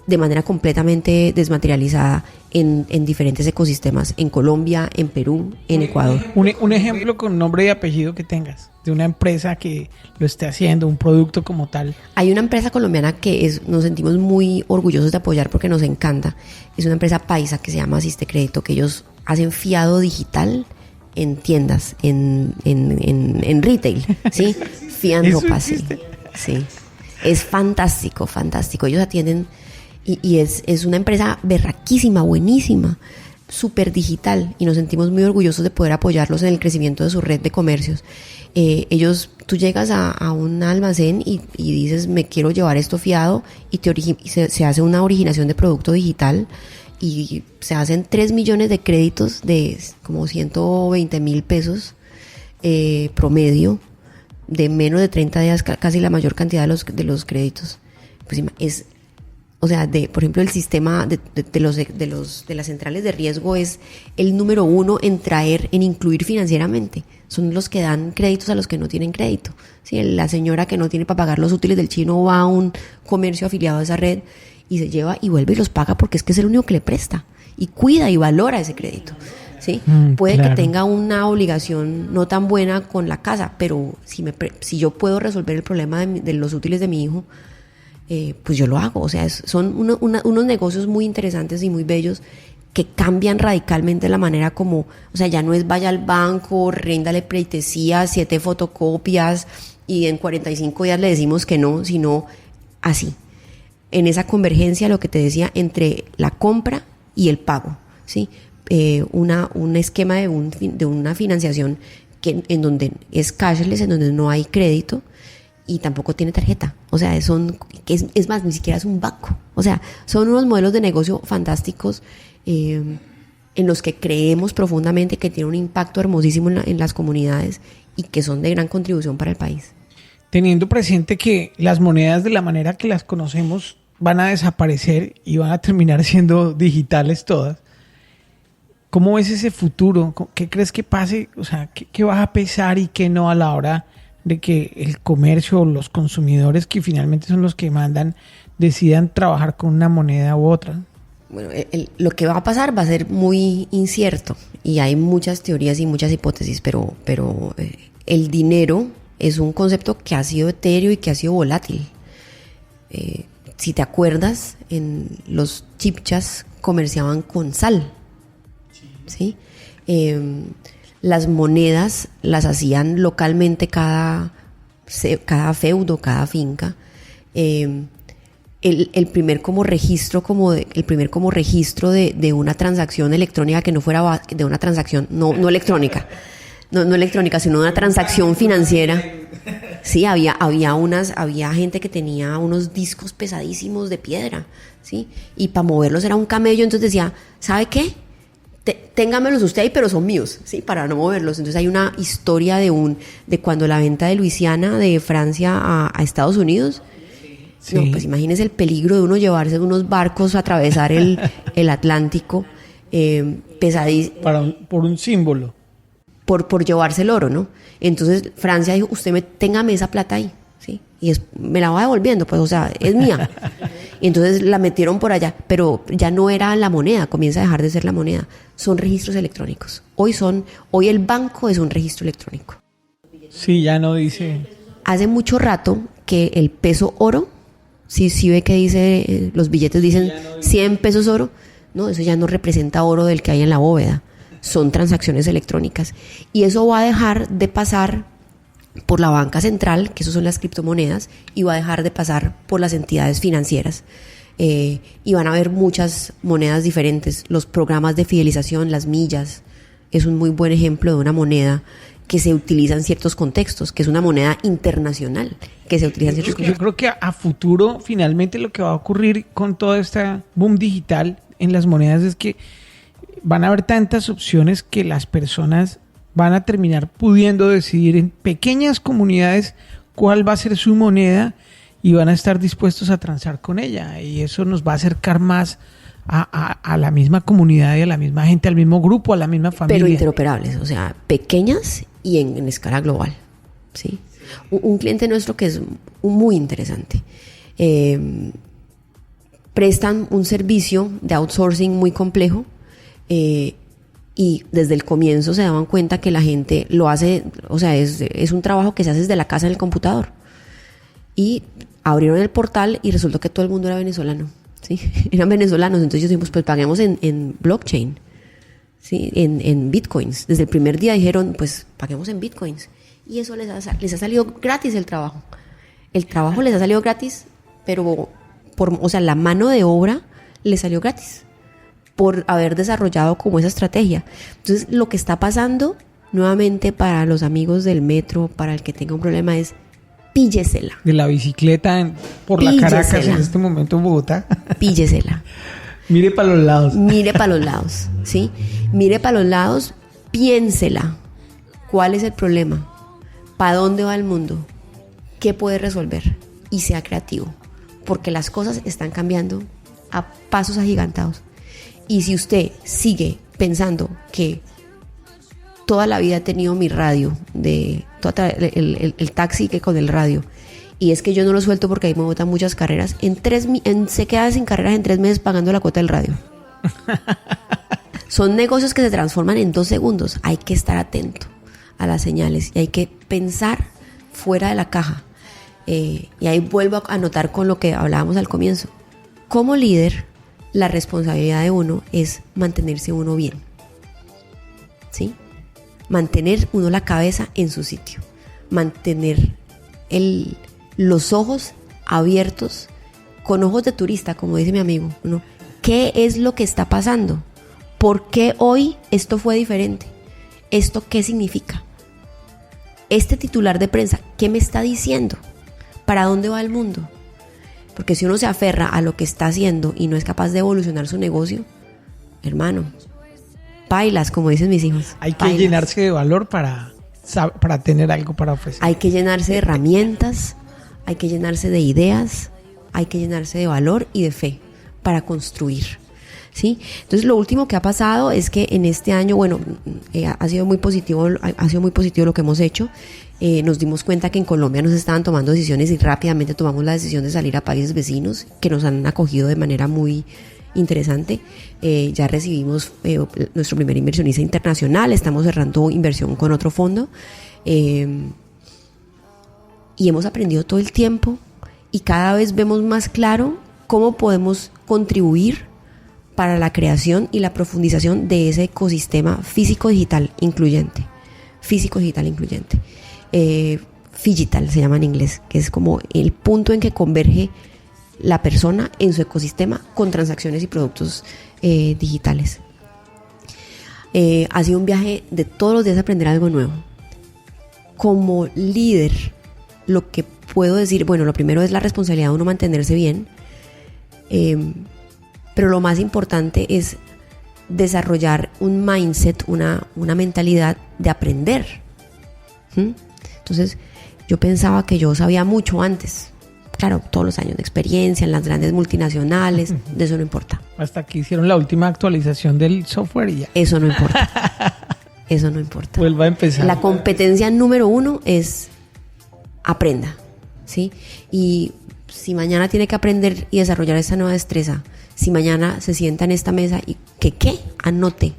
de manera completamente desmaterializada en diferentes ecosistemas, en Colombia, en Perú, en Ecuador. Un ejemplo con nombre y apellido que tengas, de una empresa que lo esté haciendo, un producto como tal. Hay una empresa colombiana que nos sentimos muy orgullosos de apoyar porque nos encanta. Es una empresa paisa que se llama Asiste Crédito, que ellos hacen fiado digital en tiendas, en retail, ¿sí? Fían ropa, sí. Sí. Es fantástico, fantástico. Ellos atienden y es una empresa berraquísima, buenísima, súper digital, y nos sentimos muy orgullosos de poder apoyarlos en el crecimiento de su red de comercios. Tú llegas a un almacén y dices, me quiero llevar esto fiado, y se hace una originación de producto digital y se hacen 3 millones de créditos de como 120,000 pesos promedio, de menos de 30 días, casi la mayor cantidad de los créditos. Pues o sea, por ejemplo, el sistema de las centrales de riesgo es el número 1 en incluir financieramente. Son los que dan créditos a los que no tienen crédito. ¿Sí? La señora que no tiene para pagar los útiles del chino va a un comercio afiliado a esa red y se lleva y vuelve y los paga porque es que es el único que le presta y cuida y valora ese crédito. ¿Sí? Puede claro. que tenga una obligación no tan buena con la casa, pero si yo puedo resolver el problema de los útiles de mi hijo, pues yo lo hago. O sea, son unos negocios muy interesantes y muy bellos que cambian radicalmente la manera como, o sea, ya no es vaya al banco, ríndale pleitesía, 7 fotocopias y en 45 días le decimos que no, sino así, en esa convergencia, lo que te decía, entre la compra y el pago, ¿sí? Un esquema de una financiación en donde es cashless, en donde no hay crédito y tampoco tiene tarjeta. O sea, es más, ni siquiera es un banco. O sea, son unos modelos de negocio fantásticos en los que creemos profundamente que tienen un impacto hermosísimo en las comunidades y que son de gran contribución para el país. Teniendo presente que las monedas de la manera que las conocemos van a desaparecer y van a terminar siendo digitales todas, ¿cómo ves ese futuro? ¿Qué crees que pase? O sea, ¿qué va a pesar y qué no a la hora de que el comercio o los consumidores, que finalmente son los que mandan, decidan trabajar con una moneda u otra? Bueno, lo que va a pasar va a ser muy incierto y hay muchas teorías y muchas hipótesis, pero el dinero es un concepto que ha sido etéreo y que ha sido volátil. Si te acuerdas, los chipchas comerciaban con sal, ¿sí? Las monedas las hacían localmente cada feudo, cada finca. El primer como registro de una transacción electrónica que no fuera de una transacción no electrónica, no electrónica, sino una transacción financiera. Sí, había gente que tenía unos discos pesadísimos de piedra, ¿sí? Y para moverlos era un camello, entonces decía, ¿sabe qué? Téngamelos usted ahí, pero son míos, ¿sí? Para no moverlos. Entonces hay una historia de cuando la venta de Luisiana de Francia a Estados Unidos. Sí. No, pues imagínese el peligro de uno llevarse unos barcos a atravesar el Atlántico, pesadísimo. Por un símbolo. Por llevarse el oro, ¿no? Entonces Francia dijo, téngame esa plata ahí, ¿sí? Y me la va devolviendo, pues, o sea, es mía. Y entonces la metieron por allá, pero ya no era la moneda, comienza a dejar de ser la moneda. Son registros electrónicos. Hoy el banco es un registro electrónico. Sí, ya no dice. Hace mucho rato que el peso oro, sí ve que dice, los billetes dicen 100 pesos oro, no, eso ya no representa oro del que hay en la bóveda. Son transacciones electrónicas. Y eso va a dejar de pasar por la banca central, que eso son las criptomonedas, y va a dejar de pasar por las entidades financieras. Y van a haber muchas monedas diferentes. Los programas de fidelización, las millas, es un muy buen ejemplo de una moneda que se utiliza en ciertos contextos, que es una moneda internacional que se utiliza en ciertos contextos. Yo creo que a futuro, finalmente, lo que va a ocurrir con todo este boom digital en las monedas es que van a haber tantas opciones que las personas van a terminar pudiendo decidir en pequeñas comunidades cuál va a ser su moneda y van a estar dispuestos a transar con ella, y eso nos va a acercar más a la misma comunidad y a la misma gente, al mismo grupo, a la misma familia. Pero interoperables, o sea, pequeñas y en escala global, ¿sí? Un cliente nuestro que es muy interesante. Prestan un servicio de outsourcing muy complejo y desde el comienzo se daban cuenta que la gente lo hace, o sea, es un trabajo que se hace desde la casa en el computador. Y abrieron el portal y resultó que todo el mundo era venezolano, ¿sí? Eran venezolanos, entonces dijimos, pues paguemos en blockchain, ¿sí? En bitcoins. Desde el primer día dijeron, pues paguemos en bitcoins. Y eso les ha salido gratis el trabajo. El trabajo les ha salido gratis, pero o sea, la mano de obra les salió gratis por haber desarrollado como esa estrategia. Entonces, lo que está pasando nuevamente para los amigos del metro, para el que tenga un problema, es píllesela. De la bicicleta por la Caracas en este momento en Bogotá. Píllesela. Mire para los lados. Mire para los lados, ¿sí? Mire para los lados, piénsela. ¿Cuál es el problema? ¿Para dónde va el mundo? ¿Qué puede resolver? Y sea creativo. Porque las cosas están cambiando a pasos agigantados. Y si usted sigue pensando que toda la vida he tenido mi radio, el taxi que con el radio, y es que yo no lo suelto porque ahí me botan muchas carreras, se queda sin carreras en 3 meses pagando la cuota del radio. Son negocios que se transforman en 2 segundos. Hay que estar atento a las señales y hay que pensar fuera de la caja. Y ahí vuelvo a anotar con lo que hablábamos al comienzo. Como líder, la responsabilidad de uno es mantenerse uno bien, ¿sí? Mantener uno la cabeza en su sitio, mantener los ojos abiertos, con ojos de turista, como dice mi amigo, ¿no? ¿Qué es lo que está pasando? ¿Por qué hoy esto fue diferente? ¿Esto qué significa? Este titular de prensa, ¿qué me está diciendo? ¿Para dónde va el mundo? Porque si uno se aferra a lo que está haciendo y no es capaz de evolucionar su negocio, hermano, bailas, como dicen mis hijos. Hay que llenarse de valor para tener algo para ofrecer. Hay que llenarse de herramientas, hay que llenarse de ideas, hay que llenarse de valor y de fe para construir, ¿sí? Entonces, lo último que ha pasado es que en este año, ha sido muy positivo lo que hemos hecho. Nos dimos cuenta que en Colombia nos estaban tomando decisiones y rápidamente tomamos la decisión de salir a países vecinos que nos han acogido de manera muy interesante. Ya recibimos nuestro primer inversionista internacional, estamos cerrando inversión con otro fondo y hemos aprendido todo el tiempo y cada vez vemos más claro cómo podemos contribuir para la creación y la profundización de ese ecosistema físico-digital incluyente. Phygital se llama en inglés, que es como el punto en que converge la persona en su ecosistema con transacciones y productos digitales. Ha sido un viaje de todos los días aprender algo nuevo. Como líder, lo que puedo decir, lo primero es la responsabilidad de uno mantenerse bien, pero lo más importante es desarrollar un mindset, una mentalidad de aprender. Entonces, yo pensaba que yo sabía mucho antes. Claro, todos los años de experiencia en las grandes multinacionales, de eso no importa. Hasta que hicieron la última actualización del software y ya. Eso no importa. Vuelva a empezar. La competencia número 1 es aprenda, ¿sí? Y si mañana tiene que aprender y desarrollar esta nueva destreza, si mañana se sienta en esta mesa y anote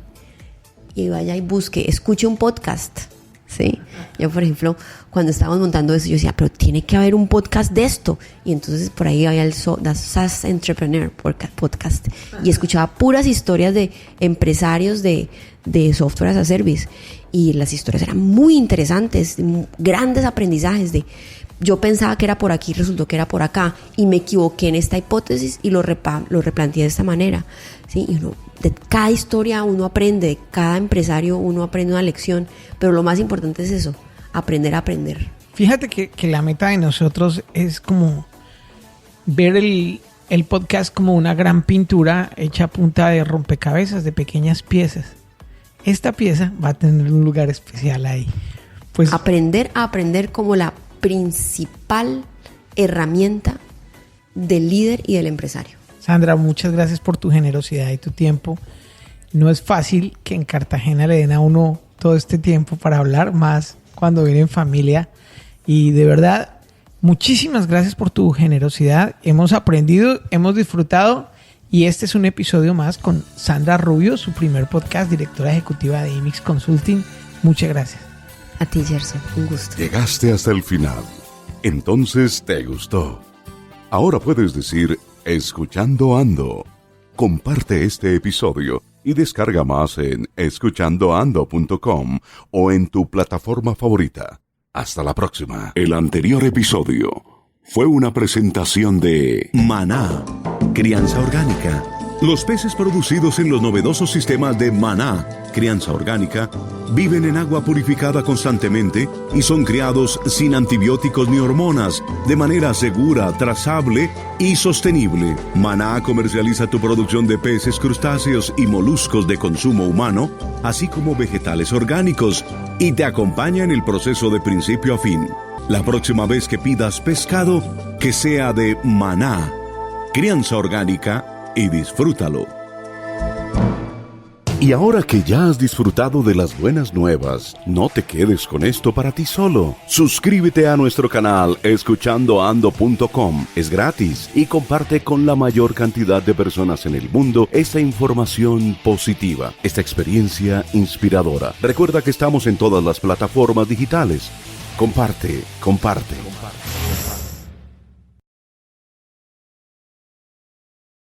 y vaya y busque, escuche un podcast, ¿sí? Yo, por ejemplo, cuando estábamos montando eso, yo decía, pero tiene que haber un podcast de esto. Y entonces por ahí había el SaaS Entrepreneur podcast y escuchaba puras historias de empresarios de software as a service. Y las historias eran muy interesantes, grandes aprendizajes yo pensaba que era por aquí, resultó que era por acá, y me equivoqué en esta hipótesis y lo replanteé de esta manera, ¿sí? Y de cada historia uno aprende, de cada empresario uno aprende una lección, pero lo más importante es eso, aprender a aprender. Fíjate que la meta de nosotros es como ver el podcast como una gran pintura hecha a punta de rompecabezas, de pequeñas piezas. Esta pieza va a tener un lugar especial ahí. Pues aprender a aprender como la principal herramienta del líder y del empresario. Sandra, muchas gracias por tu generosidad y tu tiempo. No es fácil que en Cartagena le den a uno todo este tiempo para hablar, más cuando viene en familia. Y de verdad, muchísimas gracias por tu generosidad. Hemos aprendido, hemos disfrutado, y este es un episodio más con Sandra Rubio, su primer podcast, directora ejecutiva de IMIX Consulting. Muchas gracias. A ti, Gerson, un gusto. Llegaste hasta el final. Entonces te gustó. Ahora puedes decir, escuchando ando. Comparte este episodio y descarga más en escuchandoando.com o en tu plataforma favorita. Hasta la próxima. El anterior episodio fue una presentación de Maná, crianza orgánica. Los peces producidos en los novedosos sistemas de Maná, crianza orgánica, viven en agua purificada constantemente y son criados sin antibióticos ni hormonas, de manera segura, trazable y sostenible. Maná comercializa tu producción de peces, crustáceos y moluscos de consumo humano, así como vegetales orgánicos, y te acompaña en el proceso de principio a fin. La próxima vez que pidas pescado, que sea de Maná, crianza orgánica, y disfrútalo. Y ahora que ya has disfrutado de las buenas nuevas, no te quedes con esto para ti solo. Suscríbete a nuestro canal escuchandoando.com. Es gratis y comparte con la mayor cantidad de personas en el mundo esta información positiva, esta experiencia inspiradora. Recuerda que estamos en todas las plataformas digitales. Comparte.